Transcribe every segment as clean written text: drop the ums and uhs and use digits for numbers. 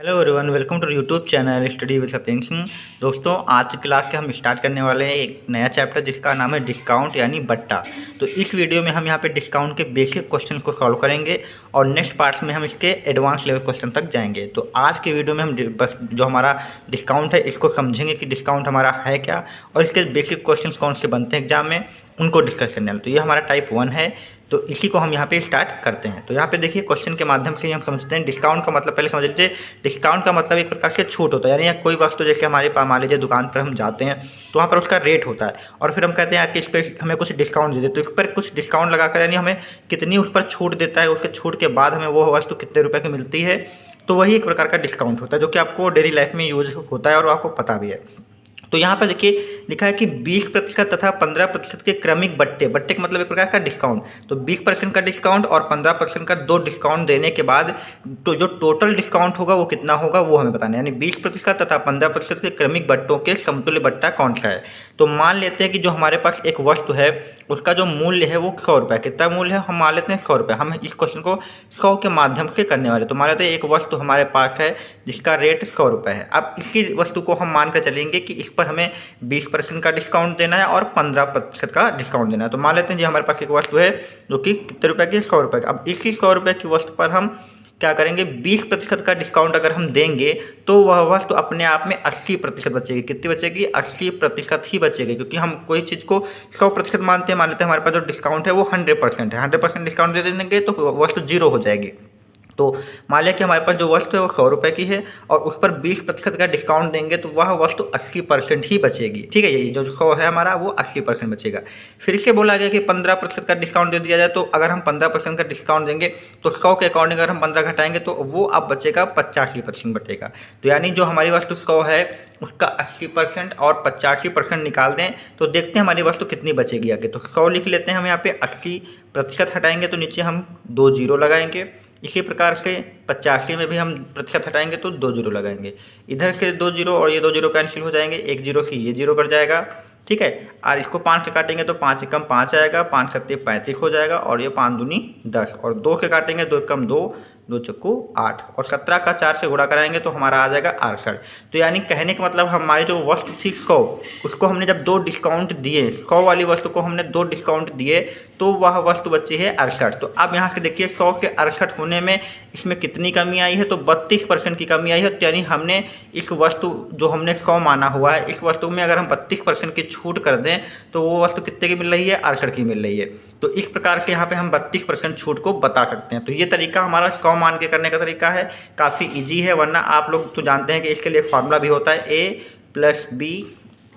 Hello everyone, welcome to YouTube channel study with Satyendra Singh. दोस्तों, आज की क्लास से हम स्टार्ट करने वाले हैं एक नया चैप्टर जिसका नाम है डिस्काउंट यानी बट्टा। तो इस वीडियो में हम यहाँ पे डिस्काउंट के बेसिक क्वेश्चन को सॉल्व करेंगे और नेक्स्ट पार्ट्स में हम इसके एडवांस लेवल क्वेश्चन तक जाएंगे। तो आज के वीडियो में हम बस जो हमारा डिस्काउंट है इसको समझेंगे कि डिस्काउंट हमारा है क्या और इसके बेसिक क्वेश्चन कौन से बनते हैं एग्जाम में, उनको डिस्कस करने वाले। तो ये हमारा टाइप 1 है, तो इसी को हम यहाँ पे स्टार्ट करते हैं। तो यहाँ पे देखिए, क्वेश्चन के माध्यम से हम समझते हैं डिस्काउंट का मतलब। पहले समझ लीजिए, डिस्काउंट का मतलब एक प्रकार से छूट होता है, यानी कोई वस्तु जैसे हमारे पास मान लीजिए दुकान पर हम जाते हैं तो वहाँ पर उसका रेट होता है और फिर हम कहते हैं यार कि इस पर हमें कुछ डिस्काउंट दे दे, तो इस पर कुछ डिस्काउंट लगाकर यानी हमें कितनी उस पर छूट देता है, उसके छूट के बाद हमें वो वस्तु कितने रुपये की मिलती है, तो वही एक प्रकार का डिस्काउंट होता है जो कि आपको डेली लाइफ में यूज होता है और आपको पता भी है। तो यहाँ पर देखिए लिखा है कि 20% तथा 15% के क्रमिक बट्टे का मतलब एक प्रकार का डिस्काउंट। तो 20% का डिस्काउंट और 15% का दो डिस्काउंट देने के बाद तो जो टोटल डिस्काउंट होगा वो कितना होगा वो हमें बताना है। यानी 20% तथा 15% के क्रमिक बट्टों के समतुल्य बट्टा कौन सा है। तो मान लेते हैं कि जो हमारे पास एक वस्तु है उसका जो मूल्य है वो 100 रुपये। कितना मूल्य है, हम मान लेते हैं 100 रुपये। हम इस क्वेश्चन को 100 के माध्यम से करने वाले। तो मान लेते हैं एक वस्तु हमारे पास है जिसका रेट 100 रुपये है। अब इसी वस्तु को हम मान कर चलेंगे कि इस पर हमें 20% का डिस्काउंट देना है और 15% का डिस्काउंट देना है। तो मान लेते हैं जी हमारे पास एक वस्तु है जो कि कितने रुपए की, 100 रुपये। अब इसी 100 रुपये की वस्तु पर हम क्या करेंगे, 20% का डिस्काउंट अगर हम देंगे तो वह वस्तु अपने आप में 80% बचेगी। कितनी बचेगी, 80% ही बचेगी, क्योंकि हम कोई चीज़ को 100% मानते हैं। मान लेते हैं हमारे पास जो डिस्काउंट है वो 100% है, 100% डिस्काउंट दे देंगे तो वस्तु जीरो हो जाएगी। तो मान लिया कि हमारे पास जो वस्तु है वो 100 रुपये की है और उस पर 20% का डिस्काउंट देंगे तो वह वस्तु 80% ही बचेगी। ठीक है, ये जो 100 है हमारा वो 80% बचेगा। फिर से बोला गया कि 15% का डिस्काउंट दे दिया जाए। तो अगर हम 15% का डिस्काउंट देंगे तो 100 के अकॉर्डिंग अगर हम 15 घटाएंगे तो वो अब बचेगा 85% बचेगा। तो यानी जो हमारी वस्तु 100 है उसका 80% और 85% निकाल दें तो देखते हैं हमारी वस्तु कितनी बचेगी आगे। तो 100 लिख लेते हैं हम यहाँ पे, 80% हटाएंगे तो नीचे हम 2 जीरो लगाएंगे। इसी प्रकार से 85 में भी हम प्रतिशत हटाएंगे तो 2 जीरो लगाएंगे। इधर से 2 जीरो और ये 2 जीरो कैंसिल हो जाएंगे, 1 जीरो से ये जीरो कट जाएगा। ठीक है, और इसको 5 से काटेंगे तो 5 एकम 5 आएगा, 5 सत्ते 35 हो जाएगा और ये 5 दूनी 10 और 2 से काटेंगे 2 एकम 2, 2 चक्कू 8 और 17 का 4 से गुणा कराएंगे तो हमारा आ जाएगा 68। तो यानी कहने का मतलब हमारी जो वस्तु थी 100, उसको हमने जब 2 डिस्काउंट दिए, 100 वाली वस्तु को हमने 2 डिस्काउंट दिए तो वह वस्तु बची है 68। तो अब यहाँ से देखिए 100 से 68 होने में इसमें कितनी कमी आई है, तो 32% की कमी आई है। तो यानी हमने इस वस्तु जो हमने 100 माना हुआ है इस वस्तु में अगर हम 32% की छूट कर दें तो वो वस्तु कितने की मिल रही है, 68 की मिल रही है। तो इस प्रकार से यहाँ पे हम 32% छूट को बता सकते हैं। तो ये तरीका हमारा 100 मान के करने का तरीका है, काफ़ी ईजी है। वरना आप लोग तो जानते हैं कि इसके लिए फार्मूला भी होता है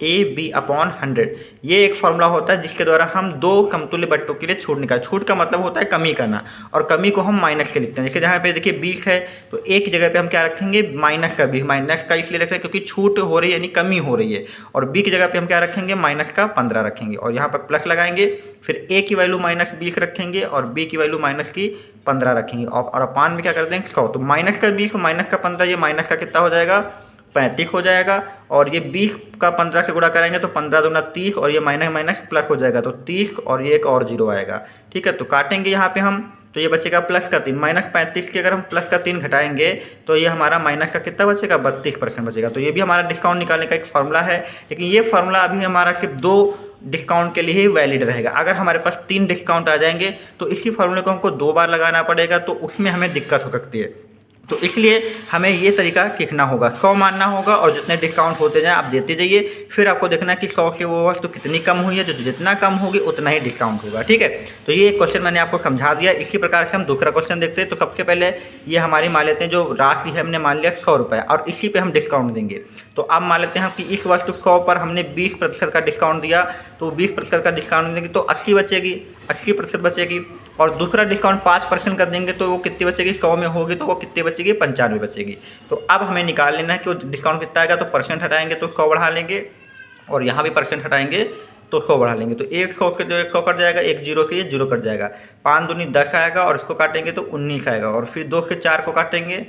A+B/100। ये एक फार्मूला होता है जिसके द्वारा हम दो समतुल्य बट्टों के लिए छूट निकाल। छूट का मतलब होता है कमी करना और कमी को हम माइनस के लिखते हैं। जैसे जहाँ पे देखिए 20 है तो एक जगह पे हम क्या रखेंगे, माइनस का 20। माइनस का इसलिए रख रहे हैं क्योंकि छूट हो रही है यानी कमी हो रही है। और बी की जगह पे हम क्या रखेंगे, माइनस का 15 रखेंगे और यहाँ पर प्लस लगाएंगे। फिर ए की वैल्यू -20 रखेंगे और बी की वैल्यू -15 रखेंगे और अपान में क्या कर देंगे 100। तो माइनस का 20 माइनस का 15, ये माइनस का कितना हो जाएगा, 35 हो जाएगा। और ये 20 का 15 से गुणा करेंगे तो 15 दूना 30 और ये माइनस माइनस प्लस हो जाएगा तो 30 और ये एक और जीरो आएगा। ठीक है, तो काटेंगे यहाँ पे हम तो ये बचेगा प्लस का 3। -35 के अगर हम प्लस का 3 घटाएंगे तो ये हमारा माइनस का कितना बचेगा, 32% बचेगा। तो ये भी हमारा डिस्काउंट निकालने का एक फार्मूला है, लेकिन ये फार्मूला अभी हमारा सिर्फ 2 डिस्काउंट के लिए ही वैलिड रहेगा। अगर हमारे पास 3 डिस्काउंट आ जाएंगे तो इसी फार्मूले को हमको 2 बार लगाना पड़ेगा, तो उसमें हमें दिक्कत हो सकती है। तो इसलिए हमें ये तरीका सीखना होगा, 100 मानना होगा और जितने डिस्काउंट होते जाएं आप देते जाइए। फिर आपको देखना है कि 100 से वो वस्तु कितनी कम हुई है, जो जितना कम होगी उतना ही डिस्काउंट होगा। ठीक है, तो ये क्वेश्चन मैंने आपको समझा दिया। इसी प्रकार से हम दूसरा क्वेश्चन देखते हैं। तो सबसे पहले ये हमारी मान लेते हैं जो राशि है हमने मान लिया 100 रुपये और इसी पर हम डिस्काउंट देंगे। तो अब मान लेते हैं कि इस वस्तु 100 पर हमने 20% का डिस्काउंट दिया, तो 20% का डिस्काउंट देंगे तो 80 बचेगी, 80% बचेगी। और दूसरा डिस्काउंट 5% कर देंगे तो वो कितनी बचेगी, 100 में होगी तो वो कितनी बचेगी, 95 बचेगी। तो अब हमें निकाल लेना है कि वो डिस्काउंट कितना आएगा। तो परसेंट हटाएंगे तो 100 बढ़ा लेंगे और यहाँ भी परसेंट हटाएंगे तो 100 बढ़ा लेंगे। तो 100 से जो 100 कट जाएगा, 1 जीरो से ये जीरो कट जाएगा, 5 दूनी 10 आएगा और इसको काटेंगे तो 19 आएगा। और फिर 2 से 4 को काटेंगे,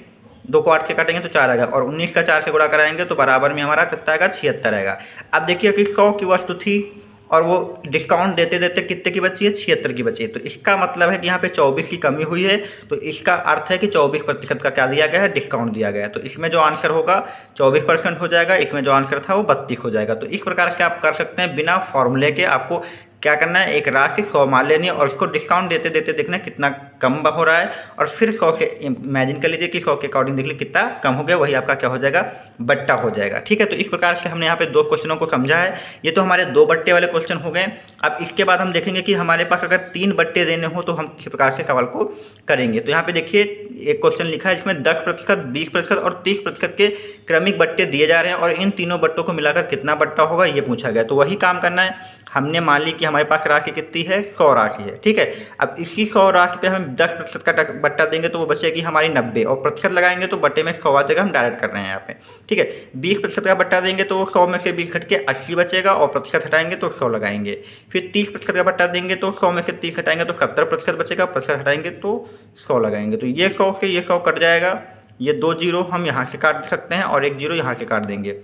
2 को 8 से काटेंगे तो 4 आएगा और 19 का 4 से गुणा कराएंगे तो बराबर में हमारा कितना आएगा, 76 आएगा। अब देखिए कि 100 की वस्तु थी और वो डिस्काउंट देते देते कितने की बची है, 76 की बची है। तो इसका मतलब है कि यहाँ पे 24 की कमी हुई है, तो इसका अर्थ है कि 24% का क्या दिया गया है, डिस्काउंट दिया गया है। तो इसमें जो आंसर होगा 24% हो जाएगा, इसमें जो आंसर था वो 32 हो जाएगा। तो इस प्रकार से आप कर सकते हैं बिना फॉर्मूले के। आपको क्या करना है, एक राशि 100 मान लेनी है और इसको डिस्काउंट देते देते देखना कितना कम हो रहा है, और फिर 100 से इमेजिन कर लीजिए कि 100 के अकॉर्डिंग देख लीजिए कितना कम हो गया, वही आपका क्या हो जाएगा, बट्टा हो जाएगा। ठीक है, तो इस प्रकार से हमने यहाँ पे 2 क्वेश्चनों को समझा है। ये तो हमारे 2 बट्टे वाले क्वेश्चन हो गए। अब इसके बाद हम देखेंगे कि हमारे पास अगर 3 बट्टे देने हो तो हम किस प्रकार से सवाल को करेंगे। तो यहाँ पे देखिए एक क्वेश्चन लिखा है जिसमें 10%, 20% और 30% के क्रमिक बट्टे दिए जा रहे हैं और इन तीनों बट्टों को मिलाकर कितना बट्टा होगा ये पूछा गया। तो वही काम करना है। हमने मान ली कि हमारे पास राशि कितनी है, 100 राशि है। ठीक है, अब इसी 100 राशि पे हम 10% का बट्टा देंगे तो वो बचेगी हमारी 90, और प्रतिशत लगाएंगे तो बट्टे में 100 आ जाएगा। हम डायरेक्ट कर रहे हैं यहाँ पे। ठीक है, 20% का बट्टा देंगे तो 100 में से 20 घट के 80 बचेगा, और प्रतिशत हटाएंगे तो 100 लगाएंगे। फिर 30% का बट्टा देंगे तो 100 में से 30 हटाएंगे तो 70% बचेगा, प्रतिशत हटाएंगे तो 100 लगाएंगे। तो ये 100 से ये 100 कट जाएगा, ये 2 जीरो हम यहाँ से काट सकते हैं और 1 जीरो यहाँ से काट देंगे।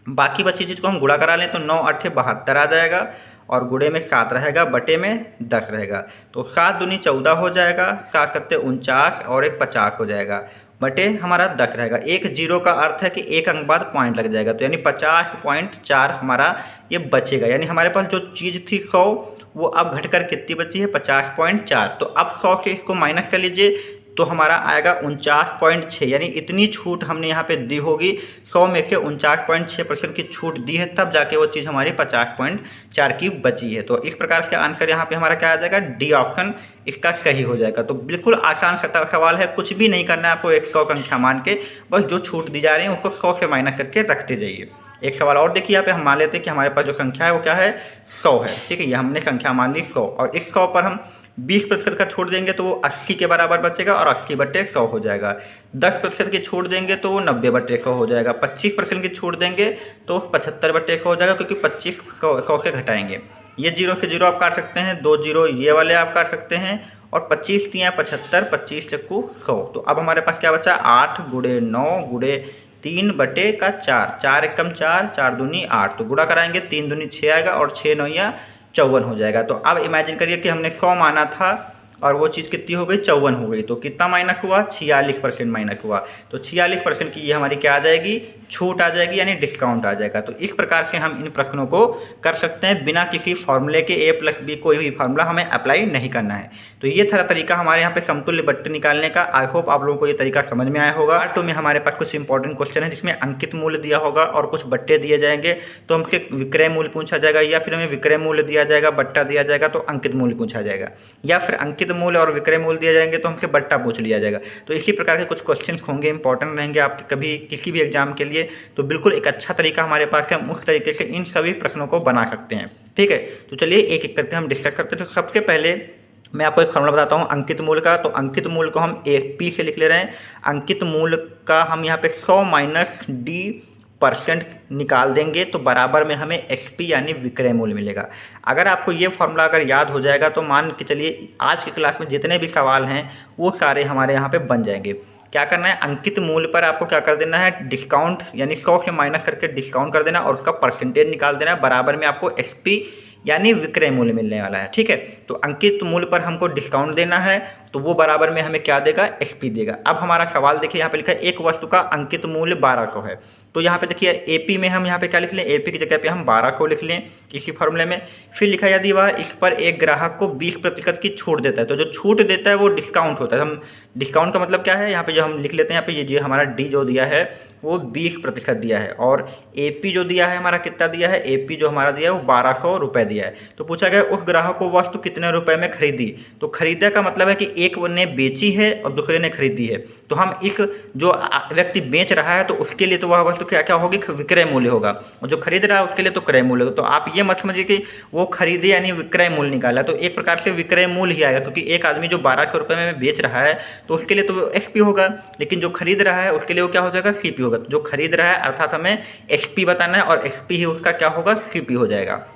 बाकी बची चीज़ को हम गुणा करा लें तो 9 8 72 आ जाएगा, और गुणे में 7 रहेगा, बटे में 10 रहेगा। तो 7 दूनी 14 हो जाएगा, 7 सत्ते 49 और 1 50 हो जाएगा, बटे हमारा 10 रहेगा। एक जीरो का अर्थ है कि एक अंक बाद पॉइंट लग जाएगा, तो यानी 50.4 हमारा ये बचेगा। यानी हमारे पास जो चीज़ थी 100 वो अब घटकर कितनी बची है, 50.4। तो अब 100 से इसको माइनस कर लीजिए तो हमारा आएगा 49.6, यानी इतनी छूट हमने यहाँ पे दी होगी। 100 में से 49.6% की छूट दी है, तब जाके वो चीज़ हमारी 50.4 की बची है। तो इस प्रकार से आंसर यहाँ पे हमारा क्या आ जाएगा, डी ऑप्शन इसका सही हो जाएगा। तो बिल्कुल आसान सवाल है, कुछ भी नहीं करना है आपको। एक 100 संख्या मान के बस जो छूट दी जा रही है उसको 100 से माइनस करके रखते जाइए। एक सवाल और देखिए, यहाँ पे हम मान लेते हैं कि हमारे पास जो संख्या है वो क्या है, 100 है। ठीक है, ये हमने संख्या मान ली 100, और इस 100 पर हम 20% का छूट देंगे तो वो 80 के बराबर बचेगा, और 80 बटे 100 हो जाएगा। 10% की छूट देंगे तो वो 90 बटे 100 हो जाएगा। 25% की छूट देंगे तो 75 बटे 100 हो जाएगा, क्योंकि 25 100 से घटाएंगे। ये जीरो से जीरो आप काट सकते हैं, 2 जीरो ये वाले आप काट सकते हैं, और 25 दिया 75, 25 चक्कू 100। तो अब हमारे पास क्या बचा, 8 गुणे 9 गुणे 3 बटे का 4, 4 एकम 4, 4 दूनी 8। तो गुणा कराएंगे 3 दूनी 6 आएगा, और 6 नौया 54 हो जाएगा। तो अब इमेजिन करिए कि हमने 100 माना था और वो चीज़ कितनी हो गई, 54 हो गई। तो कितना माइनस हुआ, 46% माइनस हुआ। तो 46% की ये हमारी क्या आ जाएगी, छूट आ जाएगी, यानी डिस्काउंट आ जाएगा। तो इस प्रकार से हम इन प्रश्नों को कर सकते हैं बिना किसी फॉर्मूले के। a+b कोई भी फार्मूला हमें अप्लाई नहीं करना है। तो ये था तरीका हमारे यहाँ पे समतुल्य बट्टे निकालने का। आई होप आप लोगों को ये तरीका समझ में आया होगा। पार्ट 2 में हमारे पास कुछ इंपॉर्टेंट क्वेश्चन है जिसमें अंकित मूल्य दिया होगा और कुछ बट्टे दिए जाएंगे। तो हमसे विक्रय मूल्य पूछा जाएगा, या फिर हमें विक्रय मूल्य दिया जाएगा, बट्टा दिया जाएगा तो अंकित मूल्य पूछा जाएगा, या फिर अंकित मूल्य और विक्रय मूल्य दिए जाएंगे तो हमसे बट्टा पूछ लिया जाएगा। तो इसी प्रकार के कुछ क्वेश्चन होंगे, इंपॉर्टेंट रहेंगे आपके कभी किसी भी एग्जाम के लिए। तो बिल्कुल एक अच्छा तरीका हमारे पास है, हम उस तरीके से इन सभी प्रश्नों को बना सकते हैं। ठीक है, तो चलिए एक एक करके हम डिस्कस करते हैं। तो सबसे पहले मैं आपको एक फॉर्मूला बताता हूँ अंकित मूल्य का। तो अंकित मूल्य को हम AP से लिख ले रहे हैं। अंकित मूल्य का हम यहाँ पे 100 माइनस D% निकाल देंगे तो बराबर में हमें SP यानी विक्रय मूल्य मिलेगा। अगर आपको ये फॉर्मूला अगर याद हो जाएगा तो मान के चलिए आज की क्लास में जितने भी सवाल हैं वो सारे हमारे यहाँ पे बन जाएंगे। क्या करना है, अंकित मूल्य पर आपको क्या कर देना है, डिस्काउंट यानी 100 से माइनस करके डिस्काउंट कर देना और उसका परसेंटेज निकाल देना है। बराबर में आपको SP यानी विक्रय मूल्य मिलने वाला है। ठीक है, तो अंकित मूल्य पर हमको डिस्काउंट देना है तो वो बराबर में हमें क्या देगा, SP देगा। अब हमारा सवाल देखिए, यहाँ पे लिखा है एक वस्तु का अंकित मूल्य 1200 है। तो यहाँ पे देखिए AP में हम यहाँ पे क्या लिख लें, AP की जगह पे हम 1200 लिख लें इसी फॉर्मूले में। फिर लिखा है यदि वह इस पर एक ग्राहक को 20% की छूट देता है, तो जो छूट देता है वो डिस्काउंट होता है। हम डिस्काउंट का मतलब क्या है, यहाँ पे जो हम लिख लेते हैं, यहाँ पे ये जो हमारा D जो दिया है वो 20% दिया है, और AP जो दिया है हमारा कितना दिया है, AP जो हमारा दिया है वो 1200 रुपये दिया है। तो पूछा गया उस ग्राहक को वस्तु कितने रुपए में खरीदी। तो खरीदा का मतलब है कि एक ने बेची है और दूसरे ने खरीदी है। तो हम इस जो व्यक्ति बेच रहा है तो उसके लिए तो वह वस्तु क्या क्या होगी, विक्रय मूल्य होगा, और जो खरीद रहा है उसके लिए तो क्रय मूल्य होगा। तो आप ये मत समझिए कि वो खरीदे यानी विक्रय मूल्य निकाला, तो एक प्रकार से विक्रय मूल्य ही आएगा, क्योंकि एक आदमी जो 1200 रुपये में बेच रहा है तो उसके लिए तो SP होगा, लेकिन जो खरीद रहा है उसके लिए वो क्या हो जाएगा, CP होगा। जो खरीद रहा है अर्थात हमें SP बताना है, और SP ही उसका क्या होगा, CP हो जाएगा।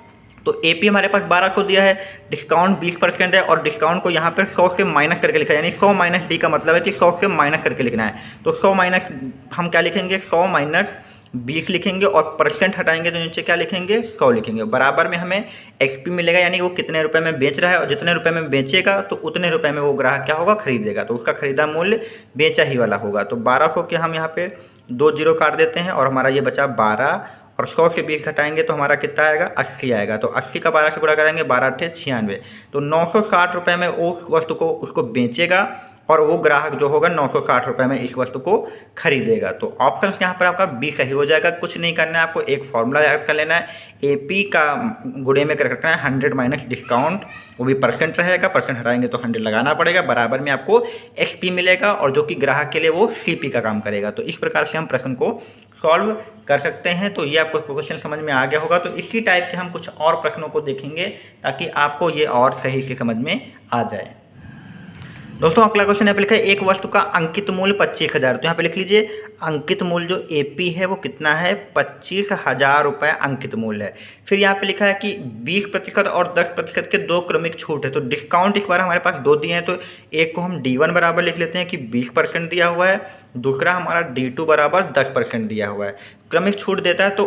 तो AP हमारे पास 1200 दिया है, डिस्काउंट 20% है, और डिस्काउंट को यहाँ पर 100 से माइनस करके लिखा है, यानी 100 माइनस D का मतलब है कि 100 से माइनस करके लिखना है। तो 100 माइनस हम क्या लिखेंगे, 100 माइनस 20 लिखेंगे और परसेंट हटाएंगे तो नीचे क्या लिखेंगे 100 लिखेंगे। बराबर में हमें XP मिलेगा, यानी वो कितने रुपए में बेच रहा है और जितने रुपए में बेचेगा तो उतने रुपए में वो ग्राहक क्या होगा खरीदेगा, तो उसका खरीदा मूल्य बेचा ही वाला होगा। तो 1200 के हम यहाँ पे 2 जीरो काट देते हैं और हमारा ये बचा 12 और 100 से 20 घटाएंगे तो हमारा कितना आएगा 80 आएगा। तो 80 का 12 से गुणा करेंगे 12 अट्ठे 96, तो 960 रुपये में उस वस्तु को उसको बेचेगा और वो ग्राहक जो होगा 960 रुपये में इस वस्तु को खरीदेगा। तो ऑप्शन यहाँ पर आपका बी सही हो जाएगा। कुछ नहीं करना है आपको, एक फॉर्मूला याद कर लेना है, AP का गुणे में कर रखना है 100 माइनस डिस्काउंट, वो भी परसेंट रहेगा, परसेंट हटाएंगे तो 100 लगाना पड़ेगा, बराबर में आपको XP मिलेगा और जो कि ग्राहक के लिए वो CP का काम करेगा। तो इस प्रकार से हम प्रश्न को सॉल्व कर सकते हैं। तो ये आपको क्वेश्चन समझ में आ गया होगा। तो इसी टाइप के हम कुछ और प्रश्नों को देखेंगे ताकि आपको ये और सही से समझ में आ जाए। दोस्तों अगला क्वेश्चन यहाँ पे लिखा है एक वस्तु का अंकित मूल्य 25,000। तो यहाँ पे लिख लीजिए अंकित मूल्य जो AP है वो कितना है 25,000 रुपये अंकित मूल्य है। फिर यहाँ पे लिखा है कि 20% और 10% के 2 क्रमिक छूट है। तो डिस्काउंट इस बार हमारे पास 2 दिए हैं, तो एक को हम D1 बराबर लिख लेते हैं कि 20% दिया हुआ है, दूसरा हमारा D2 बराबर 10% दिया हुआ है। क्रमिक छूट देता है तो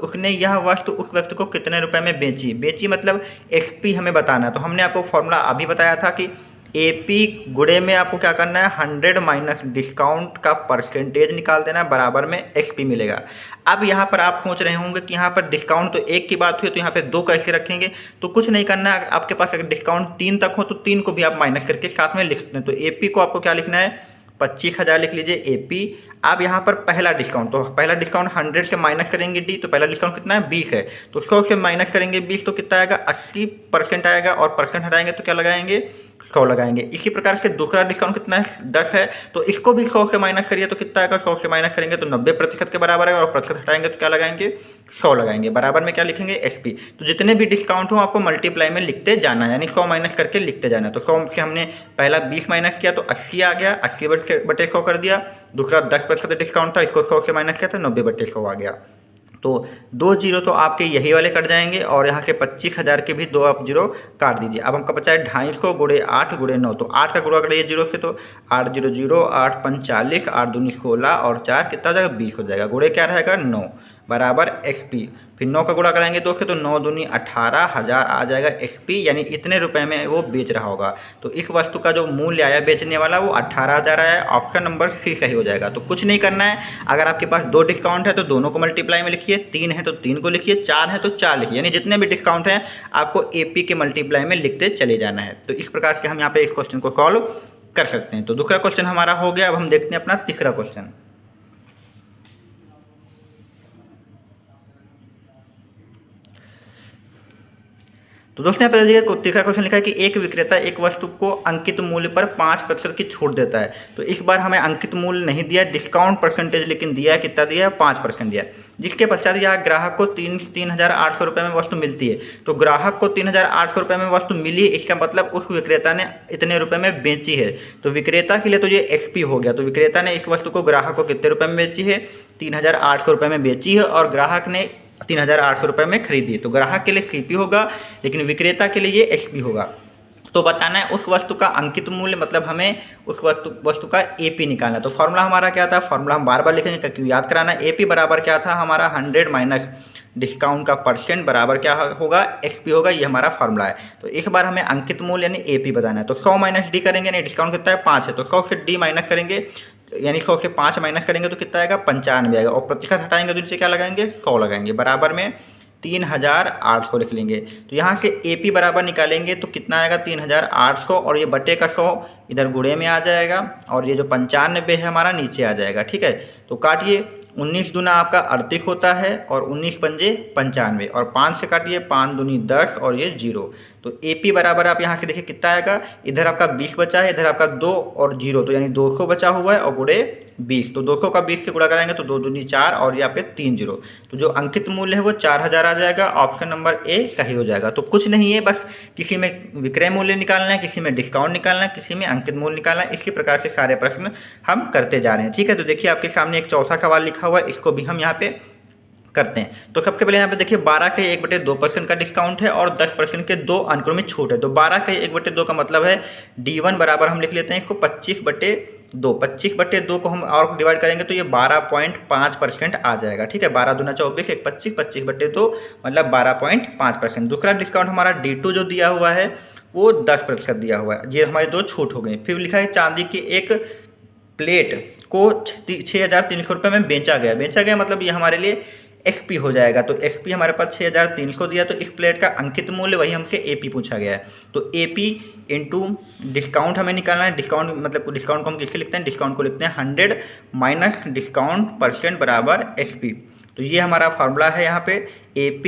उसने यह वस्तु उस व्यक्ति को कितने रुपए में बेची मतलब XP हमें बताना है। तो हमने आपको फॉर्मूला अभी बताया था कि AP गुणे में आपको क्या करना है 100 माइनस डिस्काउंट का परसेंटेज निकाल देना है, बराबर में XP मिलेगा। अब यहाँ पर आप सोच रहे होंगे कि यहाँ पर डिस्काउंट तो 1 की बात हुई तो यहाँ पे 2 कैसे रखेंगे। तो कुछ नहीं करना है, आपके पास अगर डिस्काउंट 3 तक हो तो 3 को भी आप माइनस करके साथ में लिख सकते हैं। तो AP को आपको क्या लिखना है 25,000 लिख लीजिए AP। अब यहाँ पर पहला डिस्काउंट, तो पहला डिस्काउंट 100 से माइनस करेंगे D, तो पहला डिस्काउंट कितना है 20 है, तो 100 से माइनस करेंगे 20 तो कितना आएगा 80% आएगा और परसेंट हटाएंगे तो क्या लगाएंगे 100 लगाएंगे। इसी प्रकार से दूसरा डिस्काउंट कितना है 10 है, तो इसको भी 100 से माइनस करिए तो कितना आएगा 100 से माइनस करेंगे तो 90% के बराबर है और प्रतिशत हटाएंगे तो क्या लगाएंगे 100 लगाएंगे, बराबर में क्या लिखेंगे SP। तो जितने भी डिस्काउंट हो आपको मल्टीप्लाई में लिखते जाना है, यानी 100 माइनस करके लिखते जाना है। तो 100 से हमने पहला 20 माइनस किया तो 80 आ गया, 80/100 कर दिया। दूसरा 10% डिस्काउंट था, इसको 100 से माइनस किया तो 90/100 आ गया। तो 2 जीरो तो आपके यही वाले कट जाएंगे और यहाँ से 25,000 के भी 2 आप जीरो काट दीजिए। अब हमका बचा है 250 गुणे 8 गुणे 9, तो 8 का गुणा करिए जीरो से तो 8 0 0 8 5 40 8 दूनी 16 और 4 कितना हो जाएगा 20 हो जाएगा। गुणे क्या रहेगा 9 बराबर XP। फिर 9 का गुणा कराएंगे 2 से तो 9 दूनी 18,000 आ जाएगा XP, यानी इतने रुपए में वो बेच रहा होगा। तो इस वस्तु का जो मूल्य आया बेचने वाला वो 18,000 आया। ऑप्शन नंबर C सही हो जाएगा। तो कुछ नहीं करना है, अगर आपके पास 2 डिस्काउंट है तो दोनों को मल्टीप्लाई में लिखिए, 3 है तो 3 को लिखिए, 4 है तो 4 लिखिए, यानी जितने भी डिस्काउंट हैं आपको AP के मल्टीप्लाई में लिखते चले जाना है। तो इस प्रकार से हम यहाँ पे इस क्वेश्चन को सॉल्व कर सकते हैं। तो दूसरा क्वेश्चन हमारा हो गया। अब हम देखते हैं अपना तीसरा क्वेश्चन। तो दोस्तों यहाँ पे तीसरा क्वेश्चन लिखा है कि एक विक्रेता एक वस्तु को अंकित मूल्य पर 5% की छूट देता है। तो इस बार हमें अंकित मूल्य नहीं दिया, डिस्काउंट परसेंटेज लेकिन दिया है, कितना दिया है 5% दिया। जिसके पश्चात यहाँ ग्राहक को 3,800 रुपये में वस्तु मिलती है। तो ग्राहक को 3,800 रुपये में वस्तु मिली, इसका मतलब उस विक्रेता ने इतने रुपये में बेची है। तो विक्रेता के लिए तो ये XP हो गया। तो विक्रेता ने इस वस्तु को ग्राहक को कितने रुपये में बेची है 3,800 रुपये में बेची है और ग्राहक ने 3,800 रुपये में खरीदी। तो ग्राहक के लिए CP होगा लेकिन विक्रेता के लिए ये XP होगा। तो बताना है उस वस्तु का अंकित मूल्य, मतलब हमें उस वस्तु का AP निकालना है। तो फॉर्मूला हमारा क्या था, फॉर्मूला हम बार बार लिखेंगे क्यों याद कराना है। AP बराबर क्या था हमारा 100 माइनस डिस्काउंट का परसेंट बराबर क्या होगा XP होगा, ये हमारा फॉर्मूला है। तो इस बार हमें अंकित मूल्य यानी AP बताना है। तो 100 माइनस D करेंगे, यानी डिस्काउंट कितना है 5 है, तो 100 से D माइनस करेंगे, यानी 100 से 5 माइनस करेंगे तो कितना आएगा 95 आएगा और प्रतिशत हटाएंगे तो नीचे क्या लगाएंगे 100 लगाएंगे, बराबर में 3,800 लिख लेंगे। तो यहाँ से AP बराबर निकालेंगे तो कितना आएगा 3,800 और ये बटे का 100 इधर गुणे में आ जाएगा और ये जो 95 है हमारा नीचे आ जाएगा। ठीक है, तो काटिए 19 दूना आपका 38 होता है और 19 पंजे 95 और 5 से काटिए 5 दूनी 10 और ये 0। तो AP बराबर आप यहाँ से देखिए कितना आएगा, इधर आपका 20 बचा है, इधर आपका 2 और 0 तो यानी 200 बचा हुआ है और गुणे 20। तो 200 का 20 से गुणा कराएंगे तो 2 दूनी 4 और ये आपके 3 0। तो जो अंकित मूल्य है वो 4,000 आ जाएगा। ऑप्शन नंबर A सही हो जाएगा। तो कुछ नहीं है, बस किसी में विक्रय मूल्य निकालना है, किसी में डिस्काउंट निकालना है, किसी में अंकित मूल्य निकालना है। इसी प्रकार से सारे प्रश्न हम करते जा रहे हैं। ठीक है, तो देखिए आपके सामने एक चौथा सवाल लिखा हुआ है, इसको भी हम यहाँ पे करते हैं। तो सबसे पहले यहाँ पे देखिए 12 से 1/2% का डिस्काउंट है और 10% के 2 अनुक्रमिक छूट है। तो 12 से 1/2 का मतलब है D1 बराबर हम लिख लेते हैं इसको 25/2 2, 25/2 को हम और डिवाइड करेंगे तो ये 12.5% आ जाएगा। ठीक है, 12 दूना 24, 1 25, 25/2 मतलब 12.5%। दूसरा डिस्काउंट हमारा D2 जो दिया हुआ है वो 10% दिया हुआ है। ये हमारी दो छूट हो गई। फिर लिखा है चांदी की एक प्लेट को 6,300 में बेचा गया मतलब ये हमारे लिए एक्सपी हो जाएगा। तो एक्सपी हमारे पास 6,300 दिया, तो इस प्लेट का अंकित मूल्य वही हमसे एपी पूछा गया है। तो एपी इंटू डिस्काउंट हमें निकालना है। डिस्काउंट मतलब डिस्काउंट को हम किससे लिखते हैं, डिस्काउंट को लिखते हैं 100 माइनस डिस्काउंट परसेंट बराबर एसपी। तो ये हमारा फार्मूला है यहाँ पे AP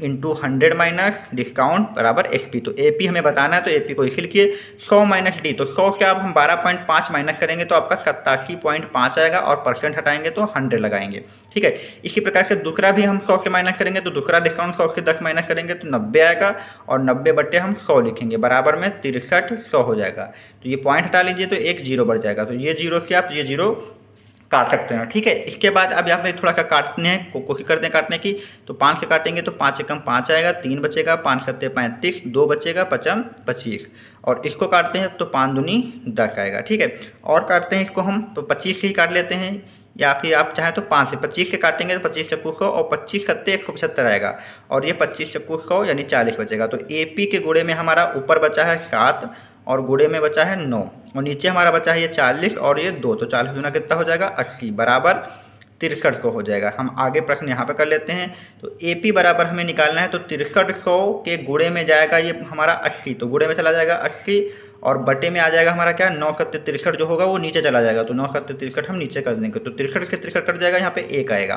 इंटू 100 माइनस डिस्काउंट बराबर SP। तो AP हमें बताना है तो AP को इसी लिखिए 100 माइनस D। तो 100 से आप हम 12.5 माइनस करेंगे तो आपका 87.5 आएगा और परसेंट हटाएंगे तो 100 लगाएंगे। ठीक है, इसी प्रकार से दूसरा भी हम 100 से माइनस करेंगे तो दूसरा डिस्काउंट 100 से 10 माइनस करेंगे तो 90 आएगा और 90 बटे हम 100 लिखेंगे बराबर में 63 हो जाएगा। तो ये पॉइंट हटा लीजिए तो एक जीरो बढ़ जाएगा। तो ये जीरो से आप ये जीरो काट सकते हैं। ठीक है, इसके बाद अब यहाँ पे थोड़ा सा काटने हैं, कोशिश करते हैं काटने की। तो 5 से काटेंगे तो 5 से कम 5 आएगा, 3 बचेगा, 5 सत्ते 35, 2 बचेगा, 5 25 और इसको काटते हैं तो 5 दूनी 10 आएगा। ठीक है, और काटते हैं इसको हम तो 25 से ही काट लेते हैं या फिर आप चाहें तो 5 से 25 से काटेंगे तो 25 चक्कू 100 और 25 सत्ते 175 आएगा और ये 25 चक्कू 100 यानी 40 बचेगा। तो AP के गुणे में हमारा ऊपर बचा है 7 और गुणे में बचा है 9 और नीचे हमारा बचा है ये 40 और ये 2। तो 40 गुना कितना हो जाएगा 80 बराबर 6300 हो जाएगा। हम आगे प्रश्न यहाँ पे कर लेते हैं। तो AP बराबर हमें निकालना है तो 6300 के गुणे में जाएगा ये हमारा 80, तो गुणे में चला जाएगा 80 और बटे में आ जाएगा हमारा क्या 9 सत्ते 63 जो होगा वो नीचे चला जाएगा। तो 9 सत्ते 63 हम नीचे कर देंगे तो 63 से 63 कट जाएगा, यहाँ पे 1 आएगा।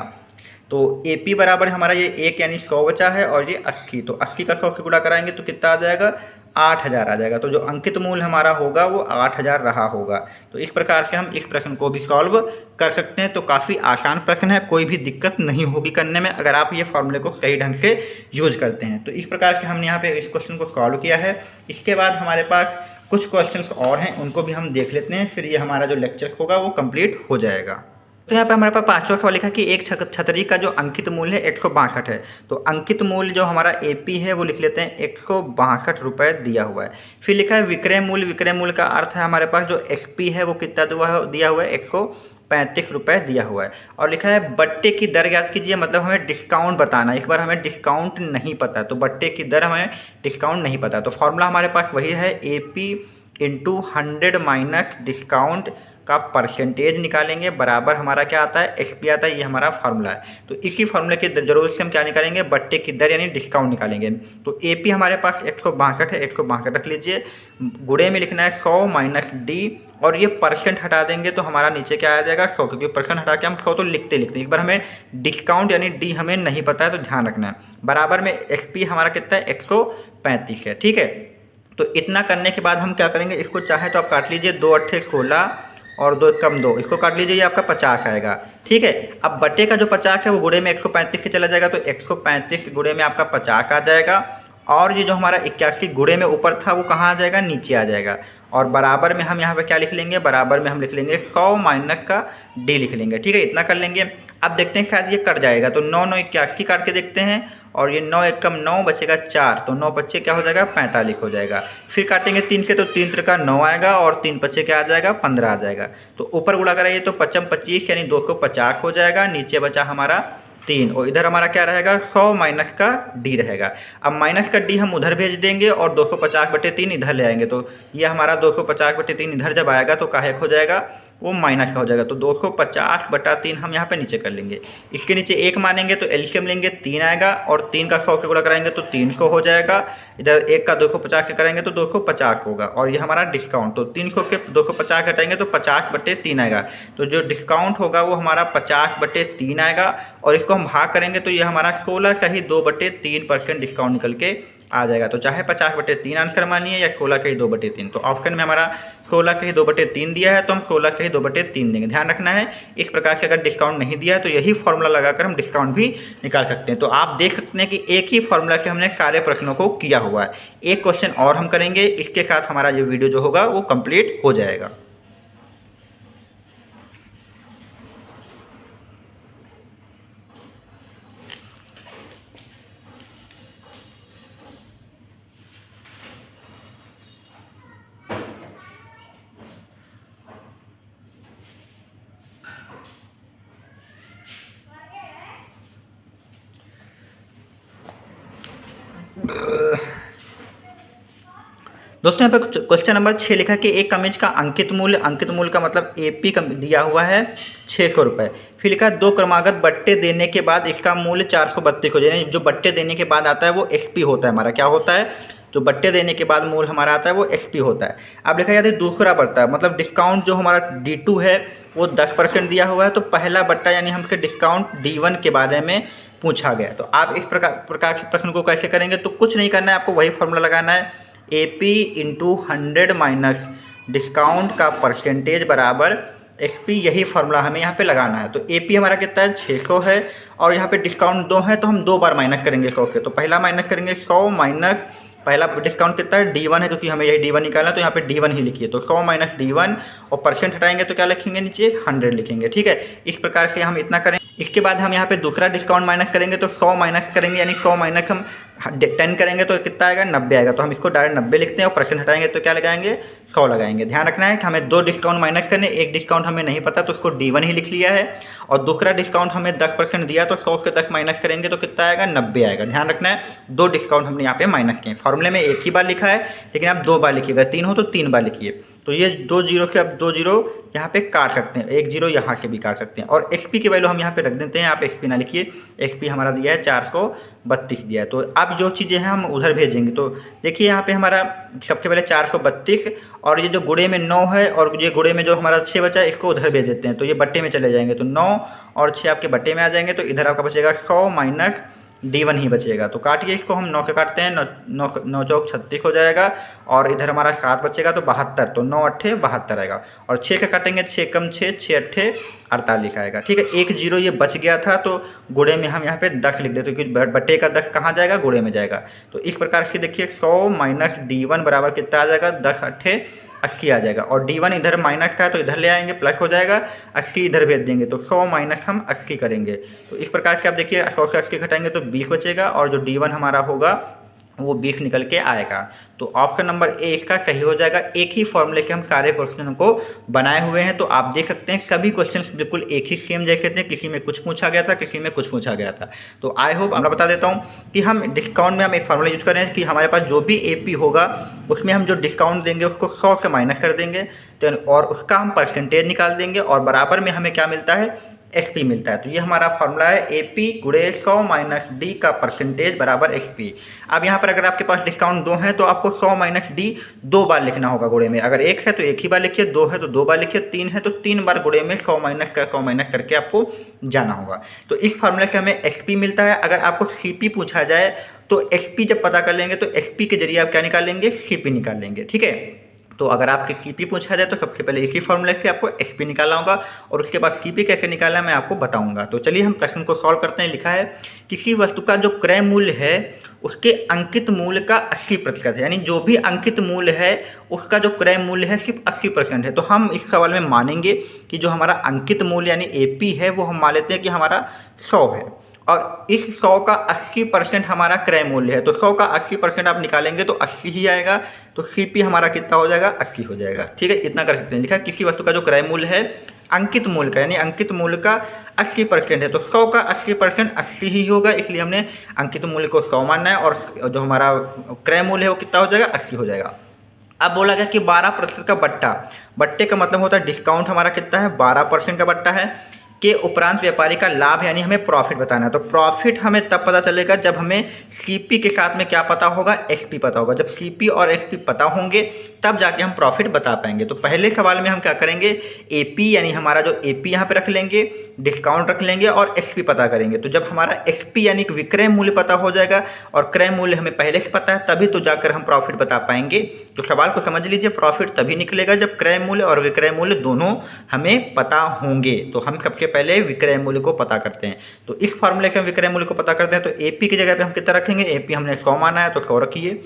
तो AP बराबर हमारा ये 1 यानी 100 बचा है और ये 80, तो 80 का 100 से गुणा कराएंगे तो कितना आ जाएगा 8000 आ जाएगा। तो जो अंकित मूल्य हमारा होगा वो 8000 रहा होगा। तो इस प्रकार से हम इस प्रश्न को भी सॉल्व कर सकते हैं। तो काफ़ी आसान प्रश्न है, कोई भी दिक्कत नहीं होगी करने में अगर आप ये फॉर्मूले को सही ढंग से यूज करते हैं। तो इस प्रकार से हमने यहाँ पे इस क्वेश्चन को सॉल्व किया है। इसके बाद हमारे पास कुछ क्वेश्चंस और हैं, उनको भी हम देख लेते हैं, फिर ये हमारा जो लेक्चर होगा वो कंप्लीट हो जाएगा। तो यहाँ पे हमारे पास 5वां सवाल लिखा कि एक छतरी का जो अंकित मूल्य है 162 है। तो अंकित मूल्य जो हमारा AP है वो लिख लेते हैं 162 रुपये दिया हुआ है। फिर लिखा है विक्रय मूल्य का अर्थ है हमारे पास जो SP है वो कितना दिया हुआ है 135 रुपये दिया हुआ है। और लिखा है बट्टे की दर याद कीजिए, मतलब हमें डिस्काउंट बताना है। इस बार हमें डिस्काउंट नहीं पता, तो बट्टे की दर हमें डिस्काउंट नहीं पता। तो फॉर्मूला हमारे पास वही है AP इंटू 100 माइनस डिस्काउंट का परसेंटेज निकालेंगे बराबर हमारा क्या आता है SP आता है। ये हमारा फार्मूला है। तो इसी फार्मूले की जरूरत से हम क्या निकालेंगे बट्टे की दर यानी डिस्काउंट निकालेंगे। तो AP हमारे पास 162 है, 162 रख लीजिए, गुणे में लिखना है 100 माइनस D और ये परसेंट हटा देंगे तो हमारा नीचे क्या आ जाएगा 100, क्योंकि परसेंट हटा के हम 100 तो लिखते इस बार हमें डिस्काउंट यानी D हमें नहीं पता है तो ध्यान रखना है। बराबर में SP हमारा कितना है 135 है। ठीक है, तो इतना करने के बाद हम क्या करेंगे, इसको चाहे तो आप काट लीजिए, 2 अट्ठे 16 और 2 कम 2, इसको काट लीजिए, ये आपका 50 आएगा। ठीक है, अब बटे का जो 50 है वो गुणे में 135 से चला जाएगा तो 135 गुणे में आपका 50 आ जाएगा और ये जो हमारा 81 गुणे में ऊपर था वो कहाँ आ जाएगा नीचे आ जाएगा। और बराबर में हम यहाँ पे क्या लिख लेंगे, बराबर में हम लिख लेंगे 100 माइनस का D लिख लेंगे। ठीक है, इतना कर लेंगे। अब देखते हैं शायद ये कट जाएगा तो 9 9 81 काट के देखते हैं और ये 9 एक कम 9 बचेगा 4, तो 9 बच्चे क्या हो जाएगा 45 हो जाएगा। फिर काटेंगे 3 से तो 3 त्रिका 9 आएगा और 3 बच्चे क्या आ जाएगा 15 आ जाएगा। तो ऊपर गुणा कराइए तो 55 25 यानी 250 हो जाएगा, नीचे बचा हमारा 3 और इधर हमारा क्या रहेगा 100 माइनस का D रहेगा। अब माइनस का D हम उधर भेज देंगे और 250/3 इधर ले आएंगे तो ये हमारा 250/3 इधर जब आएगा तो काहे हो जाएगा वो माइनस का हो जाएगा। तो 250/3 हम यहाँ पे नीचे कर लेंगे, इसके नीचे 1 मानेंगे तो एलसीएम लेंगे 3 आएगा और 3 का 100 से गुणा कराएंगे तो 300 हो जाएगा। इधर 1 का 250 से कराएंगे तो 250 होगा और ये हमारा डिस्काउंट, तो 300 से 250 घटाएंगे तो 50/3 आएगा। तो जो डिस्काउंट होगा वो हमारा 50/3 आएगा और इसको हम भाग करेंगे तो ये हमारा 16 सही 2/3% डिस्काउंट निकल के आ जाएगा। तो चाहे 50/3 आंसर मानिए या 16 सही 2/3। तो ऑप्शन में हमारा 16 सही 2/3 दिया है तो हम 16 सही 2/3 देंगे। ध्यान रखना है इस प्रकार से अगर डिस्काउंट नहीं दिया है तो यही फॉर्मूला लगाकर हम डिस्काउंट भी निकाल सकते हैं। तो आप देख सकते हैं कि एक ही फॉर्मूला से हमने सारे प्रश्नों को किया हुआ है। एक क्वेश्चन और हम करेंगे, इसके साथ हमारा ये वीडियो जो होगा वो कंप्लीट हो जाएगा। दोस्तों यहाँ पे क्वेश्चन नंबर 6 लिखा है कि एक कमीज का अंकित मूल्य का मतलब एपी का दिया हुआ है 600 रुपये। फिर लिखा है 2 क्रमागत बट्टे देने के बाद इसका मूल्य 432 हो जाए। यानी जो बट्टे देने के बाद आता है वो एसपी होता है हमारा। क्या होता है? जो बट्टे देने के बाद मूल्य हमारा आता है वो एसपी होता है। अब लिखा जाता है दूसरा बट्टा, मतलब डिस्काउंट जो हमारा D2 है वो 10% दिया हुआ है। तो पहला बट्टा यानी हमसे डिस्काउंट D1 के बारे में पूछा गया। तो आप इस प्रकार के प्रश्न को कैसे करेंगे? तो कुछ नहीं करना है, आपको वही फॉर्मूला लगाना है, AP इंटू 100 माइनस डिस्काउंट का परसेंटेज बराबर SP। यही फॉर्मूला हमें यहाँ पे लगाना है। तो AP हमारा कितना है? 600 है, और यहाँ पे डिस्काउंट 2 है तो हम 2 बार माइनस करेंगे 100 से। तो पहला माइनस करेंगे 100 माइनस पहला डिस्काउंट कितना है? D1 है, क्योंकि हमें यही D1 निकालना है तो यहाँ पे D1 ही लिखिए। तो 100 माइनस D1 और परसेंट हटाएंगे तो क्या लिखेंगे? नीचे 100 लिखेंगे। ठीक है, इस प्रकार से हम इतना करें। इसके बाद हम यहाँ पे दूसरा डिस्काउंट माइनस करेंगे तो 100 माइनस करेंगे, यानी 100 माइनस हम 10 करेंगे तो कितना आएगा? 90 आएगा। तो हम इसको डायरेक्ट 90 लिखते हैं और परसेंट हटाएंगे तो क्या लगाएंगे? 100 लगाएंगे। ध्यान रखना है कि हमें 2 डिस्काउंट माइनस करने, एक डिस्काउंट हमें नहीं पता तो उसको D1 ही लिख लिया है, और दूसरा डिस्काउंट हमें 10% दिया तो 100 से 10 माइनस करेंगे तो कितना आएगा? 90 आएगा। ध्यान रखना है 2 डिस्काउंट हमने यहाँ पे माइनस किए। फॉर्मूले में एक ही बार लिखा है, लेकिन आप 2 बार लिखिएगा, 3 हो तो 3 बार लिखिए। तो ये 2 जीरो से अब 2 जीरो यहाँ पे काट सकते हैं, 1 जीरो यहाँ से भी काट सकते हैं, और एसपी की वैल्यू हम यहाँ पे रख देते हैं। आप एसपी ना लिखिए, एसपी हमारा दिया है 432 दिया है। तो अब जो चीज़ें हैं हम उधर भेजेंगे। तो देखिए यहाँ पे हमारा सबसे पहले 432, और ये जो गुणे में 9 है और ये गुणे में जो हमारा 6 बचा है इसको उधर भेज देते हैं। तो ये बट्टे में चले जाएंगे, तो 9 और 6 आपके बट्टे में आ जाएंगे। तो इधर आपका बचेगा 100 माइनस D1 ही बचेगा। तो काटिए इसको, हम 9 से काटते हैं, 9 चौक 36 हो जाएगा, और इधर हमारा 7 बचेगा तो 72। तो 9 अट्ठे 72 आएगा, और 6 से काटेंगे, 6 कम 6, 6 अट्ठे 48 आएगा। ठीक है, 1 जीरो ये बच गया था तो गुणे में हम यहाँ पे 10 लिख देते हैं, क्योंकि बट्टे का 10 कहाँ जाएगा? गुणे में जाएगा। तो इस प्रकार से देखिए 100 माइनस D1 बराबर कितना आ जाएगा? 10 अट्ठे 80 आ जाएगा, और D1 इधर माइनस का है तो इधर ले आएंगे, प्लस हो जाएगा, 80 इधर भेज देंगे तो 100 माइनस हम 80 करेंगे। तो इस प्रकार से आप देखिए 100 से 80 घटाएंगे तो 20 बचेगा, और जो D1 हमारा होगा वो 20 निकल के आएगा। तो ऑप्शन नंबर ए इसका सही हो जाएगा। एक ही फॉर्मूले से हम सारे क्वेश्चन को बनाए हुए हैं। तो आप देख सकते हैं सभी क्वेश्चंस बिल्कुल एक ही सेम जैसे थे, किसी में कुछ पूछा गया था, किसी में कुछ पूछा गया था। तो आई होप मैं बता देता हूं कि हम डिस्काउंट में हम एक फॉर्मूला यूज कर रहे हैं कि हमारे पास जो भी एपी होगा उसमें हम जो डिस्काउंट देंगे उसको 100 से माइनस कर देंगे, तो और उसका हम परसेंटेज निकाल देंगे, और बराबर में हमें क्या मिलता है? एसपी मिलता है। तो ये हमारा फॉर्मूला है, एपी गुणे 100 माइनस डी का परसेंटेज बराबर एसपी। अब यहाँ पर अगर आपके पास डिस्काउंट 2 है तो आपको 100 माइनस डी 2 बार लिखना होगा गुणे में। अगर 1 है तो 1 ही बार लिखिए, 2 है तो 2 बार लिखिए, 3 है तो 3 बार गुणे में 100 माइनस करके आपको जाना होगा। तो इस फॉर्मूले से हमें एसपी मिलता है। अगर आपको सीपी पूछा जाए तो एसपी जब पता कर लेंगे तो एसपी के जरिए आप क्या निकाल लेंगे? सीपी निकाल लेंगे। ठीक है, तो अगर आपसे सीपी पूछा जाए तो सबसे पहले इसी फॉर्मूले से आपको एसपी निकालना होगा, और उसके बाद सीपी कैसे निकालना है मैं आपको बताऊंगा। तो चलिए हम प्रश्न को सॉल्व करते हैं। लिखा है किसी वस्तु का जो क्रय मूल्य है उसके अंकित मूल्य का 80% है, यानी जो भी अंकित मूल्य है उसका जो क्रय मूल्य है सिर्फ 80% है। तो हम इस सवाल में मानेंगे कि जो हमारा अंकित मूल्य यानी एपी है वो हम मान लेते हैं कि हमारा 100 है, और इस 100 का 80% हमारा क्रय मूल्य है। तो 100 का 80% आप निकालेंगे तो 80 ही आएगा। तो सीपी हमारा कितना हो जाएगा? 80 हो जाएगा। ठीक है, इतना कर सकते हैं। लिखा है किसी वस्तु का जो क्रय मूल्य है अंकित मूल्य का, यानी अंकित मूल्य का 80% है, तो 100 का 80% 80 ही होगा, इसलिए हमने अंकित मूल्य को 100 मानना है, और जो हमारा क्रय मूल्य है वो कितना हो जाएगा? 80 हो जाएगा। अब बोला गया कि 12% का बट्टा, बट्टे का मतलब होता है डिस्काउंट हमारा कितना है? 12% का बट्टा है, के उपरांत व्यापारी का लाभ यानी हमें प्रॉफिट बताना है। तो प्रॉफिट हमें तब पता चलेगा जब हमें सीपी के साथ में क्या पता होगा? एसपी पता होगा। जब सीपी और एसपी पता होंगे तब जाके हम प्रॉफिट बता पाएंगे। तो पहले सवाल में हम क्या करेंगे? एपी यानी हमारा जो एपी यहाँ पे रख लेंगे, डिस्काउंट रख लेंगे और एसपी पता करेंगे। तो जब हमारा एसपी यानी कि विक्रय मूल्य पता हो जाएगा और क्रय मूल्य हमें पहले से पता है, तभी तो जाकर हम प्रॉफिट बता पाएंगे। तो सवाल को समझ लीजिए, प्रॉफिट तभी निकलेगा जब क्रय मूल्य और विक्रय मूल्य दोनों हमें पता होंगे। तो हम सबसे पहले विक्रय मूल्य को पता करते हैं। तो इस फॉर्मूले से हम विक्रय मूल्य को पता करते हैं। तो एपी की जगह पे हम कितना रखेंगे? एपी हमने 100 माना है तो 100 रखिए,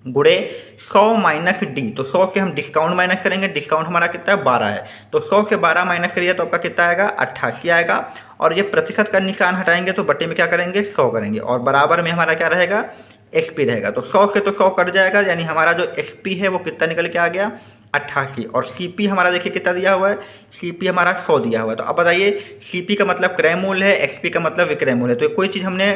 गुणे 100 माइनस डी। तो 100 से हम डिस्काउंट माइनस करेंगे, डिस्काउंट हमारा कितना है? 12 है। तो 100 से 12 माइनस करिए तो आपका कितना आएगा? 88 आएगा। और ये प्रतिशत का निशान हटाएंगे तो बट्टे में क्या करेंगे? 100 करेंगे, और बराबर में हमारा क्या रहेगा? एसपी रहेगा। तो 100 से तो 100 कट जाएगा, यानी हमारा जो एसपी है वो कितना निकल के आ गया? 88। और सीपी हमारा देखिए कितना दिया हुआ है? सीपी हमारा 100 दिया हुआ है। तो अब बताइए, सीपी का मतलब क्रय मूल्य है, एसपी का मतलब विक्रय मूल्य है। तो कोई चीज़ हमने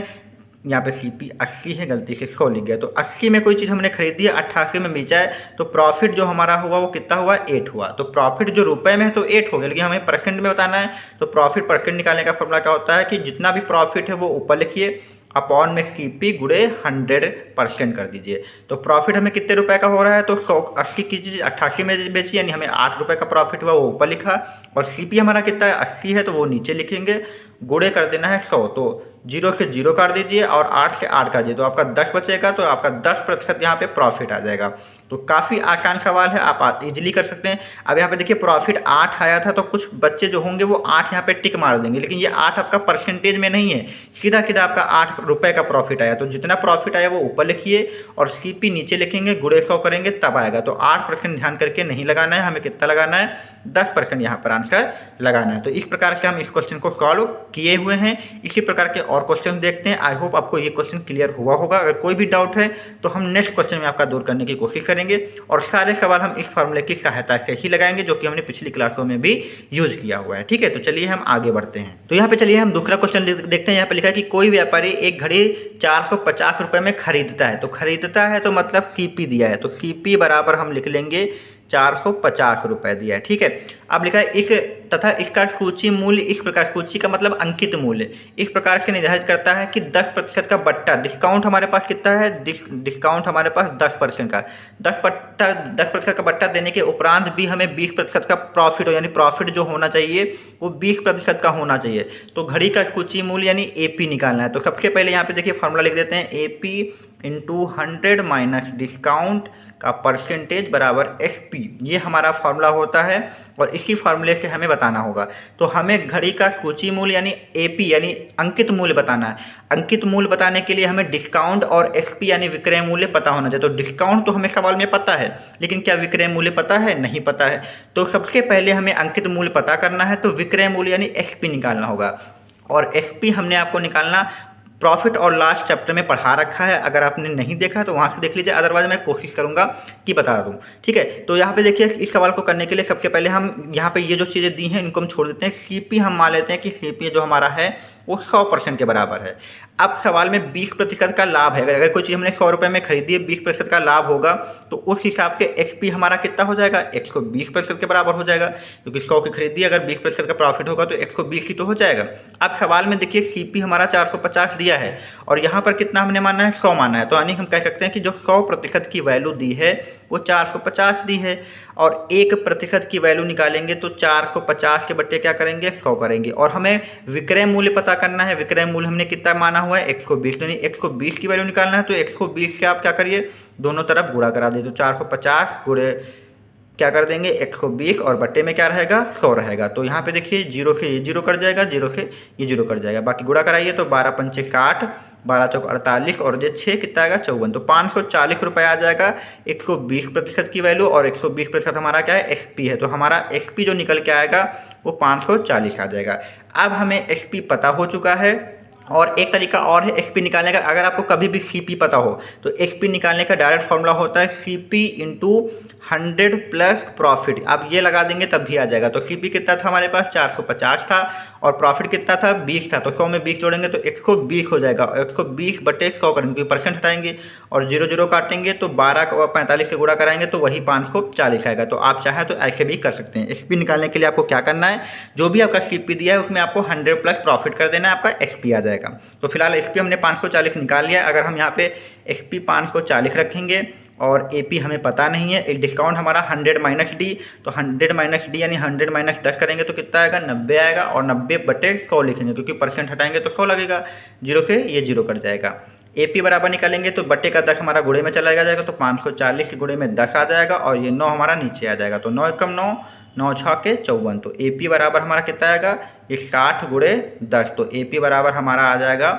यहाँ पे CP 80 है, गलती से 100 लिख गया। तो 80 में कोई चीज़ हमने खरीदी है, 88 में बेचा है, तो प्रॉफिट जो हमारा हुआ वो कितना हुआ, 8 हुआ। तो प्रॉफिट जो रुपए में है तो 8 हो गया, लेकिन हमें परसेंट में बताना है। तो प्रॉफिट परसेंट निकालने का फॉर्मूला क्या होता है कि जितना भी प्रॉफिट है वो ऊपर लिखिए, अपॉन में CP गुणे 100% कर दीजिए। तो प्रॉफिट हमें कितने रुपए का हो रहा है, तो 180 की चीज़ 88 में बेची, यानी हमें 8 रुपये का प्रॉफिट हुआ, वो ऊपर लिखा। और CP हमारा कितना है, 80 है, तो वो नीचे लिखेंगे। गुणे कर देना है 100, तो 0 से 0 काट दीजिए और 8 से 8 काट दीजिए, तो आपका 10 बचेगा। तो आपका 10% यहाँ पे प्रॉफिट आ जाएगा। तो काफ़ी आसान सवाल है, आप इजीली कर सकते हैं। अब यहाँ पे देखिए प्रॉफिट 8 आया था, तो कुछ बच्चे जो होंगे वो 8 यहाँ पे टिक मार देंगे, लेकिन ये 8 आपका परसेंटेज में नहीं है, सीधा सीधा आपका 8 रुपये का प्रॉफिट आया। तो जितना प्रॉफिट आया वो ऊपर लिखिए और CP नीचे लिखेंगे, गुणे 100 करेंगे तब आएगा। तो 8% ध्यान करके नहीं लगाना है, हमें कितना लगाना है, 10% यहाँ पर आंसर लगाना है। तो इस प्रकार से हम इस क्वेश्चन को सॉल्व किए हुए हैं। इसी प्रकार के और क्वेश्चन देखते हैं। आई होप आपको ये क्वेश्चन क्लियर हुआ होगा। अगर कोई भी डाउट है तो हम नेक्स्ट क्वेश्चन में आपका दूर करने की कोशिश करेंगे, और सारे सवाल हम इस फॉर्मूले की सहायता से ही लगाएंगे जो कि हमने पिछली क्लासों में भी यूज किया हुआ है। ठीक है, तो चलिए हम आगे बढ़ते हैं। तो यहाँ पे चलिए हम दूसरा क्वेश्चन देखते हैं। यहाँ पे लिखा है कि कोई व्यापारी एक घड़ी 450 रुपये में खरीदता है। तो खरीदता है तो मतलब CP दिया है, तो CP बराबर हम लिख लेंगे 450 रुपये दिया है। ठीक है, अब लिखा है इस तथा इसका सूची मूल्य इस प्रकार, सूची का मतलब अंकित मूल्य, इस प्रकार से निर्धारित करता है कि 10% का बट्टा, डिस्काउंट हमारे पास कितना है, डिस्काउंट हमारे पास 10% का, 10% का बट्टा देने के उपरांत भी हमें 20% का प्रॉफिट हो, यानी प्रॉफिट जो होना चाहिए वो 20% का होना चाहिए। तो घड़ी का सूची मूल्य यानी AP निकालना है। तो सबसे पहले यहाँ पे देखिए फॉर्मूला लिख देते हैं, AP इंटू 100 माइनस डिस्काउंट का परसेंटेज बराबर SP, ये हमारा फार्मूला होता है और इसी फार्मूले से हमें बताना होगा। तो हमें घड़ी का सूची मूल्य यानी AP यानी अंकित मूल्य बताना है। अंकित मूल्य बताने के लिए हमें डिस्काउंट और SP यानी विक्रय मूल्य पता होना चाहिए। तो डिस्काउंट तो हमें सवाल में पता है, लेकिन क्या विक्रय मूल्य पता है, नहीं पता है। तो सबसे पहले हमें अंकित मूल्य पता करना है, तो विक्रय मूल्य यानी SP निकालना होगा। और SP हमने आपको निकालना प्रॉफिट और लॉस चैप्टर में पढ़ा रखा है, अगर आपने नहीं देखा तो वहाँ से देख लीजिए, अदरवाइज मैं कोशिश करूँगा कि बता दूँ। ठीक है, तो यहाँ पे देखिए इस सवाल को करने के लिए सबसे पहले हम यहाँ पे ये जो चीज़ें दी हैं इनको हम छोड़ देते हैं। CP हम मान लेते हैं कि CP जो हमारा है वो 100% के बराबर है। अब सवाल में 20% का लाभ है, अगर कोई चीज़ हमने 100 रुपये में खरीदी है, 20% का लाभ होगा, तो उस हिसाब से SP हमारा कितना हो जाएगा, 120% के बराबर हो जाएगा, क्योंकि 100 की खरीदी अगर 20% का प्रॉफिट होगा तो 120 की तो हो जाएगा। अब सवाल में देखिए CP हमारा 450 दिया है और यहाँ पर कितना हमने माना है, 100 माना है। तो यानी हम कह सकते हैं कि जो 100% की वैल्यू दी है वो 450 दी है, और 1% की वैल्यू निकालेंगे तो 450 के बट्टे क्या करेंगे, 100 करेंगे। और हमें विक्रय मूल्य पता करना है, विक्रय मूल्य हमने कितना माना हुआ है, 120, यानी 120 की वैल्यू निकालना है। तो 120 से आप क्या करिए, दोनों तरफ गुणा करा दीजिए। तो 450 गुणे क्या कर देंगे, 120, और बट्टे में क्या रहेगा, 100 रहेगा। तो यहाँ पे देखिए 0 से ये 0 कट जाएगा, 0 से ये 0 कट जाएगा, बाकी गुणा कराइए तो 12 पंचे 60, 12 चौक 48 और ये 6 कितना आएगा, 54। तो 540 रुपये आ जाएगा 120% की वैल्यू, और 120% हमारा क्या है, SP है। तो हमारा SP जो निकल के आएगा वो 540 आ जाएगा। अब हमें SP पता हो चुका है, और एक तरीका और है SP निकालने का। अगर आपको कभी भी CP पता हो तो SP निकालने का डायरेक्ट फॉर्मूला होता है CP इंटू 100 प्लस प्रॉफिट। आप ये लगा देंगे तब भी आ जाएगा। तो CP कितना था हमारे पास, 450 था, और प्रॉफिट कितना था, 20 था। तो 100 में 20 जोड़ेंगे तो 120 हो जाएगा। 120 बटे 100 करेंगे, क्योंकि परसेंट हटाएंगे और 0 0 काटेंगे तो 12 को 45 से गुणा कराएंगे तो वही 540 आएगा। तो आप चाहें तो ऐसे भी कर सकते हैं। SP निकालने के लिए आपको क्या करना है, जो भी आपका CP दिया है उसमें आपको 100 प्लस प्रॉफिट कर देना है, आपका SP आ जाएगा। तो फिलहाल SP हमने 540 निकाल लिया। अगर हम यहाँ पे SP 540 रखेंगे और AP हमें पता नहीं है, एक डिस्काउंट हमारा 100 माइनस D, तो 100 माइनस D यानी 100 माइनस 10 करेंगे तो कितना आएगा, 90 आएगा, और 90 बटे 100 लिखेंगे, क्योंकि परसेंट हटाएंगे तो 100 लगेगा, 0 से ये 0 कट जाएगा। AP बराबर निकालेंगे तो बटे का 10 हमारा गुणे में चला जाएगा, तो 540 गुणे में 10 आ जाएगा, और ये 9 हमारा नीचे आ जाएगा। तो 9 एकम 9, 9 6 के 54। तो AP बराबर हमारा कितना आएगा, ये 60 गुणे 10, तो AP बराबर हमारा आ जाएगा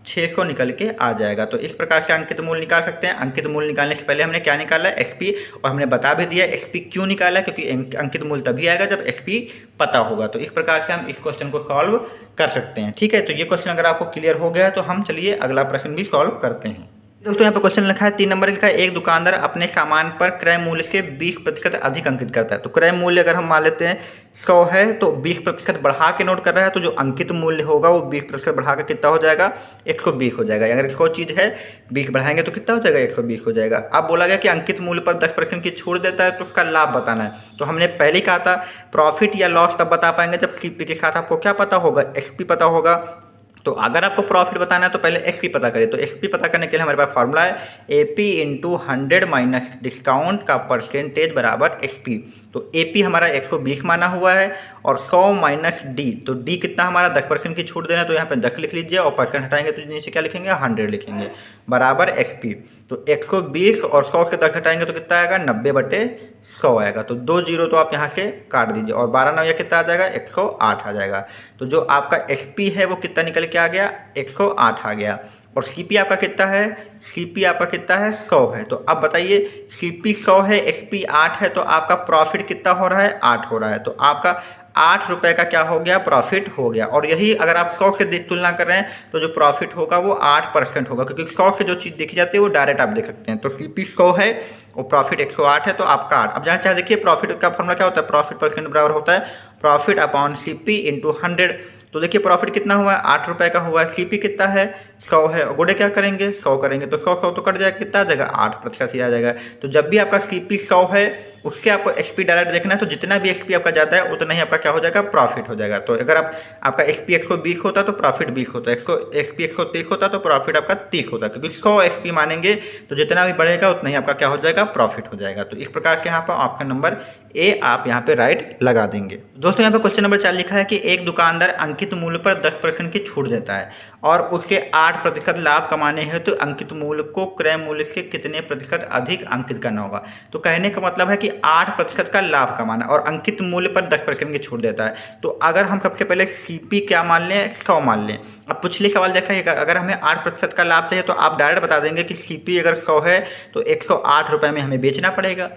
600 निकल के आ जाएगा। तो इस प्रकार से अंकित मूल्य निकाल सकते हैं। अंकित मूल्य निकालने से पहले हमने क्या निकाला है, SP, और हमने बता भी दिया SP क्यों निकाला है, क्योंकि अंकित मूल्य तभी आएगा जब SP पता होगा। तो इस प्रकार से हम इस क्वेश्चन को सॉल्व कर सकते हैं। ठीक है, तो ये क्वेश्चन अगर आपको क्लियर हो गया तो हम चलिए अगला प्रश्न भी सॉल्व करते हैं। दोस्तों यहाँ पर क्वेश्चन लिखा है 3 नंबर लिखा है, एक दुकानदार अपने सामान पर क्रय मूल्य से 20% अधिक अंकित करता है। तो क्रय मूल्य अगर हम मान लेते हैं 100 है तो 20% बढ़ा के नोट कर रहा है, तो जो अंकित मूल्य होगा वो 20% बढ़ा के कितना हो जाएगा, 120 हो जाएगा। अगर 100 चीज़ है 20 बढ़ाएंगे तो कितना हो जाएगा, 120 हो जाएगा। अब बोला गया कि अंकित मूल्य पर 10% की छूट देता है तो उसका लाभ बताना है। तो हमने पहले ही कहा था प्रॉफिट या लॉस तब बता पाएंगे जब सीपी के साथ आपको क्या पता होगा, एसपी पता होगा। तो अगर आपको प्रॉफिट बताना है तो पहले एसपी पता करें। तो एसपी पता करने के लिए हमारे पास फॉर्मूला है एपी इंटू 100 माइनस डिस्काउंट का परसेंटेज बराबर एसपी। तो एपी हमारा 120 माना हुआ है और 100 माइनस डी, तो डी कितना हमारा 10% की छूट देना है, तो यहाँ पे 10 लिख लीजिए और परसेंट हटाएंगे तो नीचे क्या लिखेंगे, 100 लिखेंगे बराबर एसपी। तो 120 और 100 से 10 हटाएंगे तो कितना आएगा, 90/100 आएगा। तो 2 जीरो तो आप यहाँ से काट दीजिए और 12 9 कितना आ जाएगा, 108 आ जाएगा। तो जो आपका एसपी है वो कितना निकल के आ गया, 108 आ गया। और सीपी आपका कितना है, सीपी आपका कितना है, 100 है। तो अब बताइए सीपी 100 है, एसपी 8 है, तो आपका प्रॉफिट कितना हो रहा है, 8 हो रहा है। तो आपका 8 रुपये का क्या हो गया, प्रॉफिट हो गया। और यही अगर आप 100 से तुलना कर रहे हैं तो जो प्रॉफिट होगा वो 8% होगा, क्योंकि 100 से जो चीज़ देखी जाती है वो डायरेक्ट आप देख सकते हैं। तो सीपी 100 है और प्रॉफिट 108 है, तो आपका 8। अब जहाँ चाहे देखिए प्रॉफिट का फॉर्मूला क्या होता है, प्रॉफिट परसेंट बराबर होता है प्रॉफिट अपॉन सीपी इंटू 100। तो देखिए प्रॉफिट कितना हुआ है, 8 रुपये का हुआ है, सीपी कितना है, 100 है। गुड़े क्या करेंगे, 100 करेंगे तो 100 तो कट जाएगा, कितना आ जाएगा, 8% ही आ जाएगा। तो जब भी आपका सीपी 100 है उससे आपको एसपी डायरेक्ट देखना है, तो जितना भी एसपी आपका जाता है उतना ही आपका क्या हो जाएगा, प्रॉफिट हो जाएगा। तो अगर आपका एसपी 120 होता तो प्रॉफिट 20 होता है, एसपी 130 होता तो प्रॉफिट आपका 30 होता, क्योंकि 100 एसपी मानेंगे तो जितना भी बढ़ेगा उतना ही आपका क्या हो जाएगा, प्रॉफिट हो जाएगा। तो इस प्रकार से यहाँ पर ऑप्शन नंबर ए आप यहाँ पे राइट लगा देंगे। दोस्तों यहाँ पे क्वेश्चन नंबर 4 लिखा है कि एक दुकानदार अंकित मूल्य पर 10% की छूट देता है और उसके 8% लाभ कमाने हेतु तो अंकित मूल्य को क्रय मूल्य से कितने प्रतिशत अधिक अंकित करना होगा। तो कहने का मतलब है कि 8% का लाभ कमाना और अंकित मूल्य पर 10% की छूट देता है। तो अगर हम सबसे पहले सीपी क्या मान लें, 100 मान लें। अब पिछले सवाल जैसा ही अगर हमें 8% का लाभ चाहिए तो आप डायरेक्ट बता देंगे कि सीपी अगर 100 है तो 108 रुपये में हमें बेचना पड़ेगा।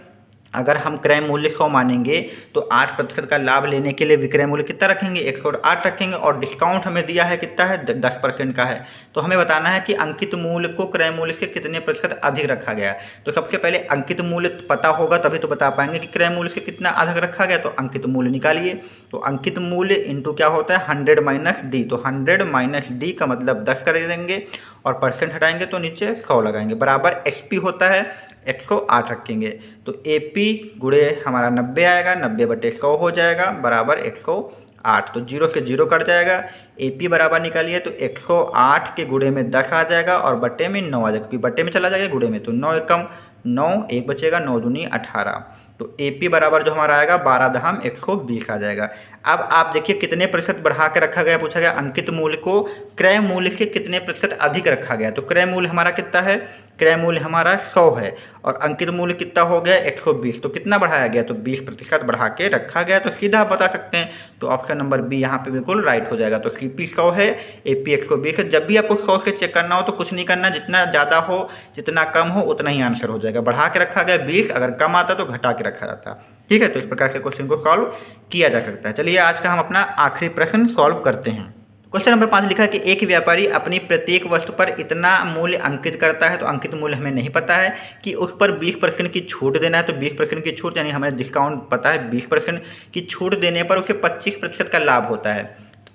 अगर हम क्रय मूल्य 100 मानेंगे तो 8% का लाभ लेने के लिए विक्रय मूल्य कितना रखेंगे, 108 रखेंगे और डिस्काउंट हमें दिया है कितना है, 10% का है। तो हमें बताना है कि अंकित मूल्य को क्रय मूल्य से कितने प्रतिशत अधिक रखा गया है। तो सबसे पहले अंकित मूल्य पता होगा तभी तो बता पाएंगे कि क्रय मूल्य से कितना अधिक रखा गया। तो अंकित मूल्य निकालिए, तो अंकित मूल्य इंटू क्या होता है, 100 माइनस डी। तो 100 माइनस डी का मतलब 10 कर देंगे और परसेंट हटाएंगे तो नीचे 100 लगाएंगे बराबर एसपी होता है 108 रखेंगे। तो एपी गुणे हमारा 90 आएगा, 90/100 हो जाएगा बराबर 108। तो 0 से 0 कट जाएगा, एपी बराबर निकालिए तो 108 के गुणे में 10 आ जाएगा और बट्टे में 9 आ जाएगा, क्योंकि बट्टे में चला जाएगा गुणे में। तो 9 एकम 9, 1 बचेगा, 9 दूनी 18। तो एपी बराबर जो हमारा आएगा 12 120 आ जाएगा। अब आप देखिए कितने प्रतिशत बढ़ा के रखा गया, पूछा गया अंकित मूल्य को क्रय मूल्य से कितने प्रतिशत अधिक रखा गया। तो क्रय मूल्य हमारा कितना है, क्रय मूल्य हमारा 100 है और अंकित मूल्य कितना हो गया, 120। तो कितना बढ़ाया गया, तो 20% बढ़ा के रखा गया। तो सीधा आप बता सकते हैं, तो ऑप्शन नंबर बी यहाँ पे बिल्कुल राइट हो जाएगा। तो सीपी 100 है, एपी 120 है। जब भी आपको 100 से चेक करना हो तो कुछ नहीं करना, जितना ज़्यादा हो जितना कम हो उतना ही आंसर हो जाएगा। बढ़ा के रखा गया 20, अगर कम आता तो घटा के रखा जाता। ठीक है, तो इस प्रकार से क्वेश्चन को सॉल्व किया जा सकता है। चलिए आज का हम अपना आखिरी प्रश्न सॉल्व करते हैं। क्वेश्चन नंबर 5 लिखा है कि एक व्यापारी अपनी प्रत्येक वस्तु पर इतना मूल्य अंकित करता है। तो अंकित मूल्य हमें नहीं पता है कि उस पर 20% की छूट देना है। तो 20% की छूट यानी हमें डिस्काउंट पता है, 20% की छूट देने पर उसे 25% का लाभ होता है।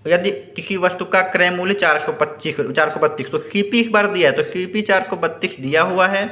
तो यदि किसी वस्तु का क्रय मूल्य 432, तो सीपी इस बार दिया है, तो सीपी 432 दिया हुआ है,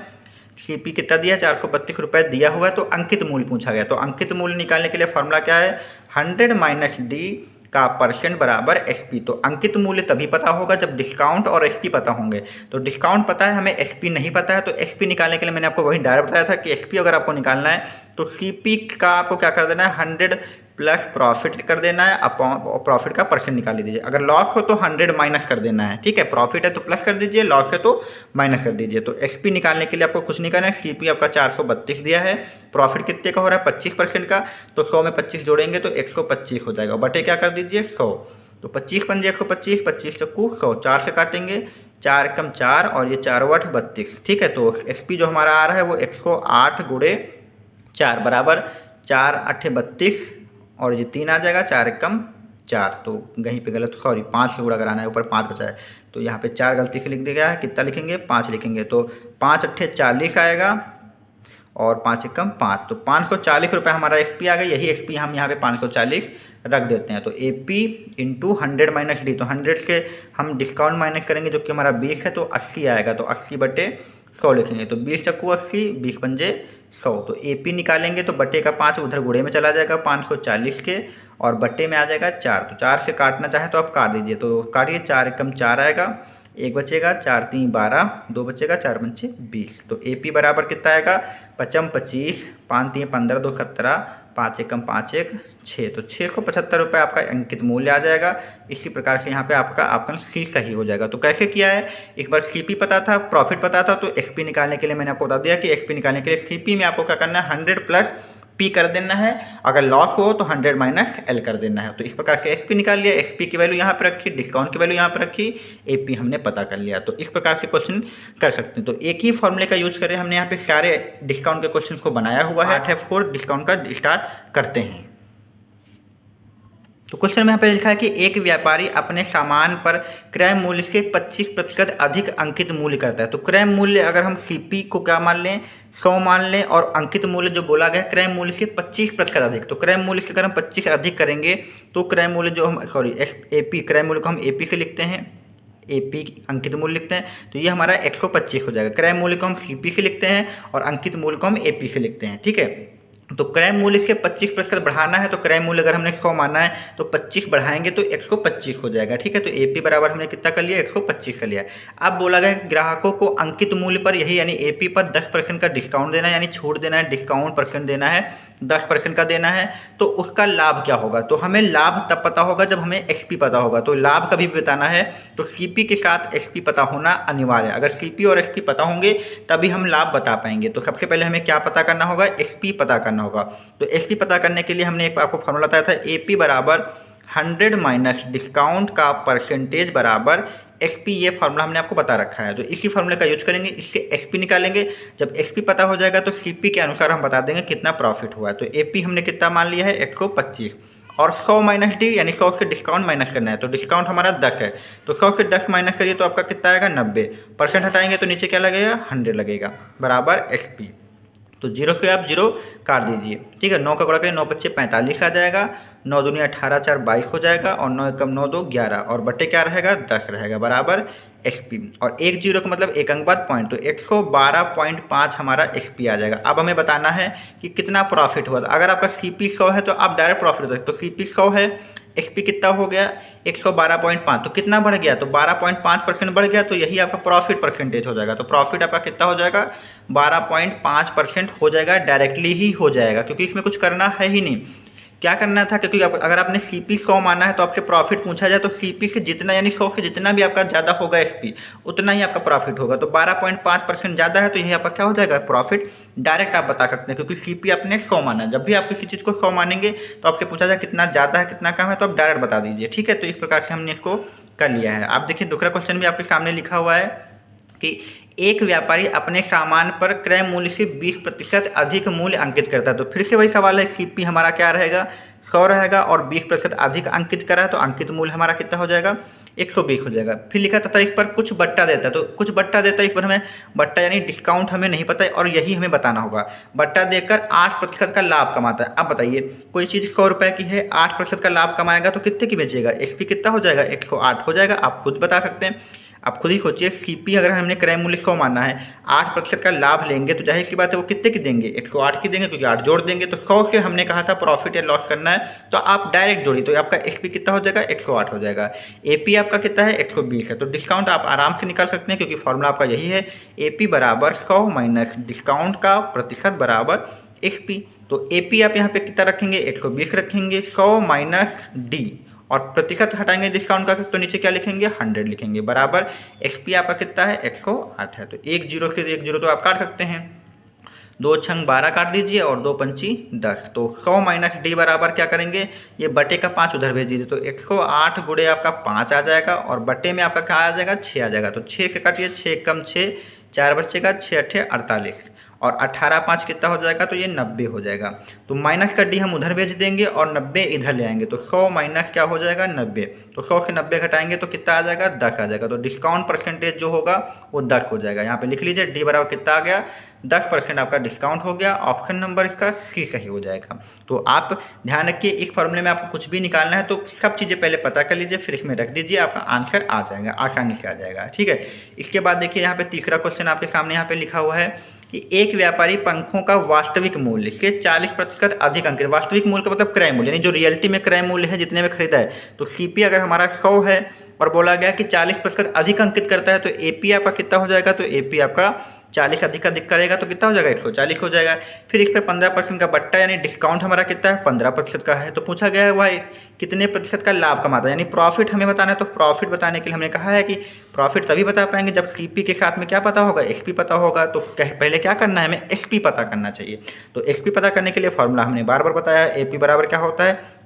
सीपी कितना दिया, 432 रुपये दिया हुआ है। तो अंकित मूल्य पूछा गया, तो अंकित मूल्य निकालने के लिए फॉर्मूला क्या है, 100 माइनस डी का परसेंट बराबर एसपी। तो अंकित मूल्य तभी पता होगा जब डिस्काउंट और एसपी पता होंगे। तो डिस्काउंट पता है, हमें एसपी नहीं पता है। तो एसपी निकालने के लिए मैंने आपको वही डायरेक्ट बताया था कि एसपी अगर आपको निकालना है तो सीपी का आपको क्या कर देना है, 100 प्लस प्रॉफिट कर देना है, प्रॉफिट का परसेंट निकाल लीजिए। अगर लॉस हो तो 100 माइनस कर देना है, ठीक है। प्रॉफिट है तो प्लस कर दीजिए, लॉस है तो माइनस कर दीजिए। तो एसपी निकालने के लिए आपको कुछ नहीं करना है, सीपी आपका 432 दिया है, प्रॉफिट कितने का हो रहा है, 25% का। तो 100 में 25 जोड़ेंगे तो 125 हो जाएगा, बटे क्या कर दीजिए 100। तो 25 पंजे 125, 25 चक्कू 100, 4 से काटेंगे, 4 कम 4 और ये 4 8 32, ठीक है। तो एसपी जो हमारा आ रहा है वो 108 गुणे 4 बराबर 4 8 32 और ये 3 आ जाएगा, 4 कम 4, तो कहीं पे गलत, सॉरी 5 से गुणा कराना है, ऊपर 5 बचा है तो यहाँ पे 4 गलती से लिख दिया है। कितना लिखेंगे? 5 लिखेंगे, तो 5 अट्ठे 40 आएगा और 5 एकम 5, तो 540 रुपये हमारा एसपी आ गया। यही एसपी हम यहाँ पे 540 रख देते हैं। तो एपी इंटू 100 माइनस डी, तो 100 से हम डिस्काउंट माइनस करेंगे जो कि हमारा 20 है, तो 80 आएगा, तो 80/100 लिखेंगे। तो 20 चक्कू 80, 20 पंजे 100, तो एपी निकालेंगे तो बटे का 5 उधर गुणे में चला जाएगा 540 के, और बटे में आ जाएगा 4, तो 4 से काटना चाहे तो आप काट दीजिए, तो काटिए, 4 एकम 4 आएगा, 1 बचेगा, 4 3 12, 2 बचेगा, 4 पंचे 20, तो एपी बराबर कितना आएगा? 5 25, 5 3 15, 2 17, 5 एकम 5 1 6, तो 675 रुपये आपका अंकित मूल्य आ जाएगा। इसी प्रकार से यहाँ पे आपका ऑप्शन सी सही हो जाएगा। तो कैसे किया है? एक बार सीपी पता था, प्रॉफिट पता था, तो एसपी निकालने के लिए मैंने आपको बता दिया कि एसपी निकालने के लिए सीपी में आपको क्या करना है? 100 प्लस पी कर देना है, अगर लॉस हो तो 100 माइनस एल कर देना है। तो इस प्रकार से एसपी निकाल लिया, एसपी की वैल्यू यहाँ पर रखी, डिस्काउंट की वैल्यू यहाँ पर रखी, एपी हमने पता कर लिया। तो इस प्रकार से क्वेश्चन कर सकते हैं। तो एक ही फॉर्मूले का यूज करें, हमने यहाँ पे सारे डिस्काउंट के क्वेश्चन को बनाया हुआ है। 8F4 डिस्काउंट का स्टार्ट करते हैं। तो क्वेश्चन में यहाँ पे लिखा है कि एक व्यापारी अपने सामान पर क्रय मूल्य से 25% अधिक अंकित मूल्य करता है। तो क्रय मूल्य अगर हम सीपी को क्या मान लें? 100 मान लें, और अंकित मूल्य जो बोला गया क्रय मूल्य से 25% अधिक, तो क्रय मूल्य से अगर हम 25 अधिक करेंगे तो क्रय मूल्य जो हम एपी, क्रय मूल्य को हम एपी से लिखते हैं, एपी अंकित मूल्य लिखते हैं, तो ये हमारा 125 हो जाएगा। क्रय मूल्य को हम सीपी से लिखते हैं और अंकित मूल्य को हम एपी से लिखते हैं, ठीक है। तो क्रय मूल्य से 25% बढ़ाना है, तो क्रय मूल्य अगर हमने 100 माना है तो 25 बढ़ाएंगे तो 125 हो जाएगा, ठीक है। तो एपी बराबर हमने कितना कर लिया? 125 कर लिया। अब बोला गया ग्राहकों को अंकित मूल्य पर यही यानी एपी पर 10% का डिस्काउंट देना है, यानी छूट देना है, डिस्काउंट परसेंट देना है, 10% का देना है। तो उसका लाभ क्या होगा? तो हमें लाभ तब पता होगा जब हमें एसपी पता होगा। तो लाभ कभी भी बताना है तो सीपी के साथ एसपी पता होना अनिवार्य है। अगर सीपी और एसपी पता होंगे तभी हम लाभ बता पाएंगे। तो सबसे पहले हमें क्या पता करना होगा? एसपी पता करना होगा। तो एसपी पता करने के लिए हमने एक आपको फॉर्मूला बताया था, एपी बराबर 100 माइनस डिस्काउंट का परसेंटेज बराबर एसपी, ये फार्मूला हमने आपको बता रखा है। तो इसी फार्मूले का यूज करेंगे, इससे एसपी निकालेंगे। जब एसपी पता हो जाएगा तो सीपी के अनुसार हम बता देंगे कितना प्रॉफिट हुआ है। तो एपी हमने कितना मान लिया है? 125, और 100 माइनस डी, यानी 100 से डिस्काउंट माइनस करना है। तो डिस्काउंट हमारा 10 है, तो 100 से 10 माइनस करिए तो आपका कितना आएगा? 90%। हटाएंगे तो नीचे क्या लगेगा? 100 लगेगा, बराबर एसपी। तो 0 से आप 0 काट दीजिए, ठीक है। 9 का गुणा करें, 9 पच्चे 45 आ जाएगा, 9 दूनी 18, 4 22 हो जाएगा, और 9 एकम 9 2 11, और बटे क्या रहेगा? 10 रहेगा, बराबर एसपी। और 1 0 का मतलब एक अंक बाद पॉइंट, तो 112.5 हमारा एसपी आ जाएगा। अब हमें बताना है कि कितना प्रॉफिट हुआ। अगर आपका सीपी 100 है तो आप डायरेक्ट प्रॉफिट हो सकते, तो सीपी 100 है, एसपी कितना हो गया? 112.5, तो कितना बढ़ गया? तो 12.5% बढ़ गया, तो यही आपका प्रॉफिट परसेंटेज हो जाएगा। तो प्रॉफिट आपका कितना हो जाएगा? 12.5% हो जाएगा, डायरेक्टली ही हो जाएगा, क्योंकि इसमें कुछ करना है ही नहीं। क्या करना था? क्योंकि अगर आपने सीपी 100 माना है तो आपसे प्रॉफिट पूछा जाए तो सीपी से जितना, यानी 100 से जितना भी आपका ज़्यादा होगा एसपी, उतना ही आपका प्रॉफिट होगा। तो 12.5% ज़्यादा है, तो यही आपका क्या हो जाएगा? प्रॉफिट। डायरेक्ट आप बता सकते हैं, क्योंकि सीपी आपने 100 माना है। जब भी आप किसी चीज़ को 100 मानेंगे तो आपसे पूछा जाए कितना ज़्यादा है कितना कम है, तो आप डायरेक्ट बता दीजिए, ठीक है। तो इस प्रकार से हमने इसको कर लिया है। आप देखिए दूसरा क्वेश्चन भी आपके सामने लिखा हुआ है कि एक व्यापारी अपने सामान पर क्रय मूल्य से 20% अधिक मूल्य अंकित करता है। तो फिर से वही सवाल है, सीपी हमारा क्या रहेगा? 100 रहेगा, और 20% अधिक अंकित करा है, तो अंकित मूल्य हमारा कितना हो जाएगा? 120 हो जाएगा। फिर लिखा था इस पर कुछ बट्टा देता है, तो कुछ बट्टा देता है, इस पर हमें बट्टा यानी डिस्काउंट हमें नहीं पता है, और यही हमें बताना होगा। बट्टा देकर 8% का लाभ कमाता है। अब बताइए, कोई चीज़ 100 रुपये की है, 8% का लाभ कमाएगा तो कितने की बेचेगा? एसपी कितना हो जाएगा? 108 हो जाएगा। आप खुद बता सकते हैं, आप खुद ही सोचिए, सीपी अगर हमने क्रय मूल्य 100 मानना है, 8% का लाभ लेंगे तो जाहिर सी बात है वो कितने की देंगे? 108 की देंगे, क्योंकि 8 जोड़ देंगे। तो 100 से हमने कहा था प्रॉफिट या लॉस करना है, तो आप डायरेक्ट जोड़िए, तो आपका एसपी कितना हो जाएगा? 108 हो जाएगा। एपी आपका कितना है? 120 है। तो डिस्काउंट आप आराम से निकाल सकते हैं, क्योंकि फॉर्मूला आपका यही है, एपी बराबर 100 माइनस डिस्काउंट का प्रतिशत बराबर एसपी। तो एपी आप यहाँ पे कितना रखेंगे? 120 रखेंगे, 100 माइनस डी, और प्रतिशत हटाएंगे डिस्काउंट का, तो नीचे क्या लिखेंगे? 100 लिखेंगे, बराबर एसपी आपका कितना है? 108 है। तो 1 0 से 1 0 तो आप काट सकते हैं, 2 छंग 12 काट दीजिए, और 2 पंची 10। तो 100 माइनस डी बराबर क्या करेंगे? ये बटे का 5 उधर भेज दीजिए, तो 108 गुणे आपका 5 आ जाएगा, और बटे में आपका क्या आ जाएगा? 6 आ जाएगा। तो 6 से काटिए, 6 कम 6, 4 बचेगा, 6 8 48, और 18×5 कितना हो जाएगा, तो ये 90 हो जाएगा। तो माइनस का डी हम उधर भेज देंगे और 90 इधर ले आएंगे, तो 100 माइनस क्या हो जाएगा 90। तो 100 से 90 घटाएंगे तो कितना आ जाएगा 10 आ जाएगा। तो डिस्काउंट परसेंटेज जो होगा वो 10 हो जाएगा। यहाँ पे लिख लीजिए डी बराबर कितना आ गया 10% आपका डिस्काउंट हो गया। ऑप्शन नंबर इसका सी सही हो जाएगा। तो आप ध्यान रखिए इस फॉर्मूले में आपको कुछ भी निकालना है तो सब चीज़ें पहले पता कर लीजिए, फिर इसमें रख दीजिए, आपका आंसर आ जाएगा, आसानी से आ जाएगा। ठीक है, इसके बाद देखिए यहाँ पे तीसरा क्वेश्चन आपके सामने यहाँ पे लिखा हुआ है कि एक व्यापारी पंखों का वास्तविक मूल्य से 40% अधिक अंकित। वास्तविक मूल्य का मतलब क्रय मूल्य, यानी जो रियलिटी में क्रय मूल्य है जितने में खरीदा है। तो सीपी अगर हमारा 100 है और बोला गया कि 40% अधिक अंकित करता है तो एपी आपका कितना हो जाएगा, तो एपी आपका 40 अधिक करेगा तो कितना हो जाएगा 140 हो जाएगा। फिर इस पर 15% का बट्टा यानी डिस्काउंट हमारा कितना है 15% का है। तो पूछा गया है वह कितने प्रतिशत का लाभ कमाता है, यानी प्रॉफिट हमें बताना है। तो प्रॉफिट बताने के लिए हमने कहा है कि प्रॉफिट तभी बता पाएंगे जब सीपी के साथ में क्या पता होगा, एसपी पता होगा। तो पहले क्या करना है, हमें एसपी पता करना चाहिए। तो एसपी पता करने के लिए फॉर्मूला हमने बार बार बताया, एपी बराबर क्या होता है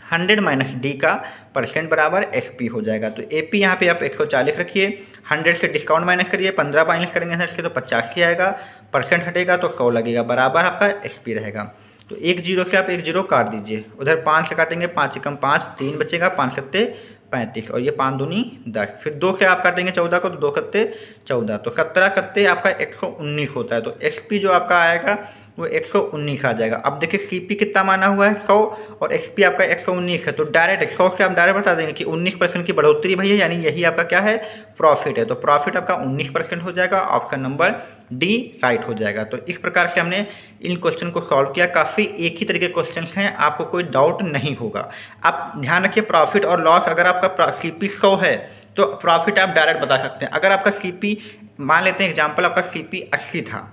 100 माइनस डी का परसेंट बराबर एसपी हो जाएगा। तो एपी यहाँ पे आप 140 रखिए, 100 से डिस्काउंट माइनस करिए, 15 माइनस करेंगे 100 से तो 85 आएगा, परसेंट हटेगा तो 100 लगेगा, बराबर आपका एसपी रहेगा। तो 1 0 से आप 1 0 काट दीजिए, उधर 5 से काटेंगे 5 कम 5 3 बचेगा, 5 सत्ते 35 और ये 5 दूनी 10। फिर 2 से आप काटेंगे 14 को तो 2 सत्ते 14, तो 17 सत्ते आपका 119 होता है। तो एसपी जो आपका आएगा वो 119 आ जाएगा। अब देखिए सीपी कितना माना हुआ है 100 और एसपी आपका 119 है। तो डायरेक्ट 100 से आप डायरेक्ट बता देंगे कि 19% की बढ़ोतरी भैया, यानी यही आपका क्या है प्रॉफिट है। तो प्रॉफिट आपका 19% हो जाएगा। ऑप्शन नंबर डी राइट हो जाएगा। तो इस प्रकार से हमने इन क्वेश्चन को सॉल्व किया। काफ़ी एक ही तरीके के क्वेश्चन हैं, आपको कोई डाउट नहीं होगा। आप ध्यान रखिए प्रॉफिट और लॉस, अगर आपका सीपी 100 है तो प्रॉफिट आप डायरेक्ट बता सकते हैं। अगर आपका सीपी मान लेते हैं एग्जाम्पल आपका सीपी 80 था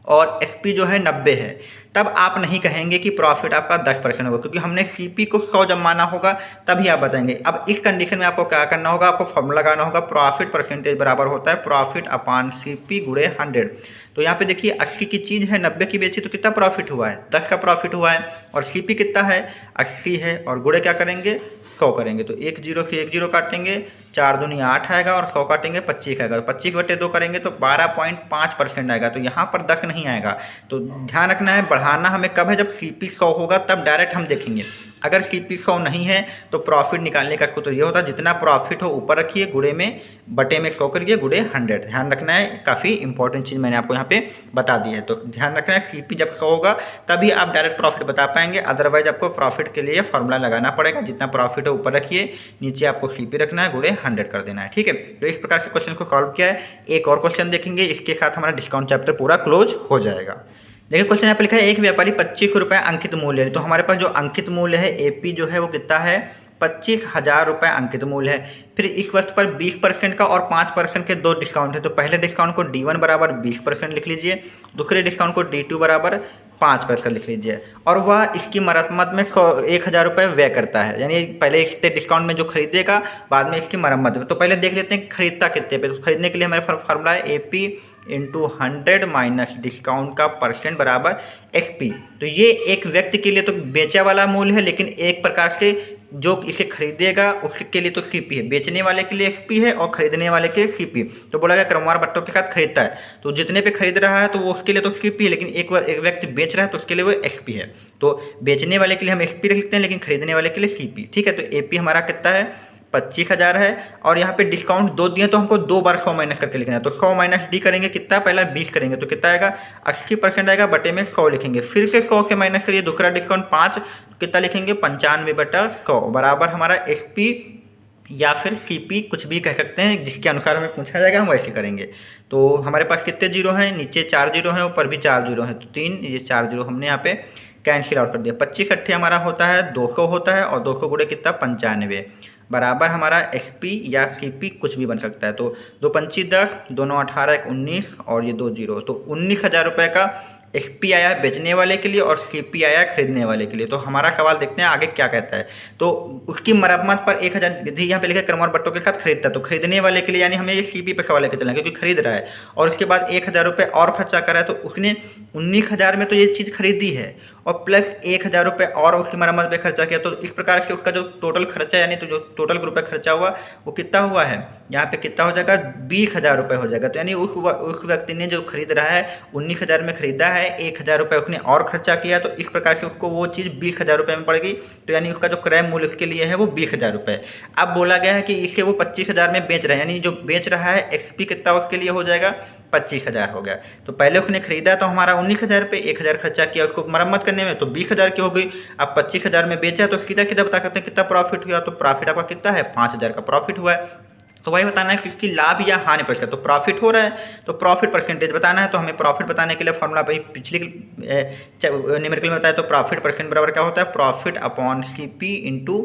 और एसपी जो है 90 है, तब आप नहीं कहेंगे कि प्रॉफिट आपका 10% होगा, क्योंकि हमने सीपी को 100 जब माना होगा तभी आप बताएंगे। अब इस कंडीशन में आपको क्या करना होगा, आपको फॉर्मूला लगाना होगा, प्रॉफिट परसेंटेज बराबर होता है प्रॉफिट अपॉन सीपी गुणे 100। तो यहाँ पे देखिए 80 की चीज़ है 90 की बेची तो कितना प्रॉफिट हुआ है 10 का प्रॉफिट हुआ है, और सीपी कितना है 80 है, और गुणे क्या करेंगे 100 करेंगे। तो 1 0 से 1 0 काटेंगे, 4 दूनी 8 आएगा, और 100 काटेंगे 25 आएगा, 25/2 करेंगे तो 12.5% आएगा। तो यहाँ पर 10 नहीं आएगा। तो ध्यान रखना है, बढ़ाना हमें कब है, जब सीपी 100 होगा तब डायरेक्ट हम देखेंगे। अगर सीपी 100 नहीं है तो प्रॉफिट निकालने का सूत्र ये होता है जितना प्रॉफिट हो ऊपर रखिए, गुणे में बटे में 100 करिए, गुणे 100। ध्यान रखना है, काफ़ी इंपॉर्टेंट चीज़ मैंने आपको यहाँ पे बता दी है। तो ध्यान रखना है सीपी जब 100 होगा तभी आप डायरेक्ट प्रॉफिट बता पाएंगे, अदरवाइज आपको प्रॉफिट के लिए फॉर्मूला लगाना पड़ेगा। जितना प्रॉफिट है ऊपर रखिए, नीचे आपको सीपी रखना है, गुणे 100 कर देना है। ठीक है, तो इस प्रकार से क्वेश्चन को सॉल्व किया है। एक और क्वेश्चन देखेंगे, इसके साथ हमारा डिस्काउंट चैप्टर पूरा क्लोज हो जाएगा। देखिए क्वेश्चन यहाँ पे लिखा है एक व्यापारी 25 रुपये अंकित मूल्य है। तो हमारे पास जो अंकित मूल्य है एपी जो है वो कितना है 25,000 रुपये अंकित मूल्य है। फिर इस वस्तु पर 20% का और 5% के दो डिस्काउंट है। तो पहले डिस्काउंट को D1 बराबर 20% लिख लीजिए, दूसरे डिस्काउंट को D2 बराबर 5% लिख लीजिए, और वह इसकी मरम्मत में 1,000 रुपये व्यय करता है। यानी पहले इसके डिस्काउंट में जो खरीदेगा, बाद में इसकी मरम्मत में। तो पहले देख लेते हैं खरीदता कितने पे। तो खरीदने के लिए हमारे फार्मूला है AP इंटू 100 माइनस डिस्काउंट का परसेंट बराबर SP। तो ये एक व्यक्ति के लिए तो बेचा वाला मूल्य है, लेकिन एक प्रकार से जो इसे खरीदेगा उसके लिए तो CP है, बेचने वाले के लिए SP है और खरीदने वाले के लिए CP। तो बोला गया क्रमवार बट्टों के साथ खरीदता है, तो जितने पे खरीद रहा है तो वो उसके लिए तो CP है, लेकिन एक व्यक्ति बेच रहा है तो उसके लिए वो SP है। तो बेचने वाले के लिए हम SP लिखते हैं, लेकिन खरीदने वाले के लिए CP। ठीक है, तो AP हमारा कितना है 25,000 है, और यहाँ पे डिस्काउंट दो दिए तो हमको 2 बार 100 माइनस करके लिखना है। तो 100 माइनस D करेंगे कितना, पहला 20 करेंगे तो कितना आएगा 80% आएगा, बटे में 100 लिखेंगे। फिर से 100 से माइनस करिए, दूसरा डिस्काउंट 5, कितना लिखेंगे 95/100 बराबर हमारा SP या फिर CP कुछ भी कह सकते हैं, जिसके अनुसार हमें पूछा जाएगा हम वैसे करेंगे। तो हमारे पास कितने जीरो हैं, नीचे 4 जीरो हैं, ऊपर भी 4 जीरो हैं, तो 3, ये 4 जीरो हमने यहाँ पे कैंसिल आउट कर दिया। 25 अट्ठे हमारा होता है 200 होता है, और 200 गुणे कितना 95 बराबर हमारा SP या CP कुछ भी बन सकता है। तो 2 25 10, दोनों 18 1 19, और ये 2 जीरो, तो 19,000 रुपये का SP आया बेचने वाले के लिए और CP आया खरीदने वाले के लिए। तो हमारा सवाल देखते हैं आगे क्या कहता है। तो उसकी मरम्मत पर 1,000 यहाँ पे लिखा क्रमवार बट्टों के साथ खरीदता है, तो खरीदने वाले के लिए यानी हमें ये CP पे सवाल लेकर चलना है, क्योंकि खरीद रहा है और उसके बाद 1,000 रुपये और खर्चा करा है। तो उसने 19,000 में तो ये चीज़ खरीदी है, और प्लस 1,000 रुपये और उसकी मरम्मत पे खर्चा किया। तो इस प्रकार से उसका जो टोटल खर्चा यानी तो जो टोटल रुपये खर्चा हुआ वो कितना हुआ है, यहाँ पे कितना हो जाएगा 20,000 रुपये हो जाएगा। तो यानी उस व्यक्ति ने जो खरीद रहा है 19,000 में खरीदा है, 1,000 रुपये उसने और खर्चा किया, तो इस प्रकार से उसको वो चीज़ 20,000 रुपये में पड़ गई। तो यानी उसका जो क्रय मूल्य उसके लिए है वो 20,000 रुपये। अब बोला गया है कि इसे वो 25,000 में बेच रहा है, यानी जो बेच रहा है एक्सपी कितना उसके लिए हो जाएगा 25,000 हो गया। तो पहले उसने खरीदा तो हमारा 19,000 रुपये, 1,000 खर्चा किया उसको मरम्मत करने में, तो 20,000 की हो गई। अब 25,000 में बेचा तो सीधा सीधा बता सकते हैं कितना प्रॉफिट हुआ। तो प्रॉफिट आपका कितना है 5,000 का प्रॉफिट हुआ है। तो वही बताना है कि इसकी लाभ या हानि प्रतिशत। तो प्रॉफिट हो रहा है तो प्रॉफिट परसेंटेज बताना है। तो हमें प्रॉफिट बताने के लिए फॉर्मूला भाई पिछली न्यूमेरिकल में बताया, तो प्रॉफिट परसेंट बराबर क्या होता है, प्रॉफिट अपॉन CP इंटू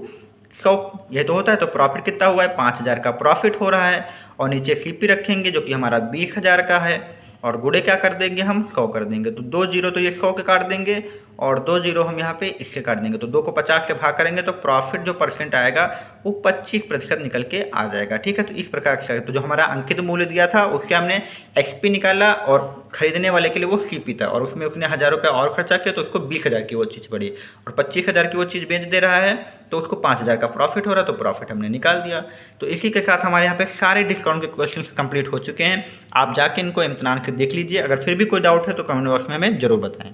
100, यह तो होता है। तो प्रॉफिट कितना हुआ है 5,000 का प्रॉफिट हो रहा है, और नीचे CP रखेंगे जो कि हमारा 20,000 का है, और गुणे क्या कर देंगे हम 100 कर देंगे। तो 2 जीरो तो ये 100 के काट देंगे, और 2 जीरो हम यहाँ पे इससे काट देंगे। तो 2 को 50 से भाग करेंगे तो प्रॉफिट जो परसेंट आएगा वो 25% निकल के आ जाएगा। ठीक है, तो इस प्रकार से तो जो हमारा अंकित मूल्य दिया था उसके हमने XP निकाला, और खरीदने वाले के लिए वो CP था, और उसमें उसने 1,000 रुपये और खर्चा किया तो उसको 20,000 की वो चीज़ पड़ी, और 25,000 की वो चीज़ बेच दे रहा है तो उसको 5,000 का प्रॉफिट हो रहा है। तो प्रॉफिट हमने निकाल दिया। तो इसी के साथ हमारे यहाँ पे सारे डिस्काउंट के क्वेश्चन कंप्लीट हो चुके हैं। आप जाके इनको इम्तिहान से देख लीजिए। अगर फिर भी कोई डाउट है तो कमेंट बॉक्स में हमें ज़रूर बताएं।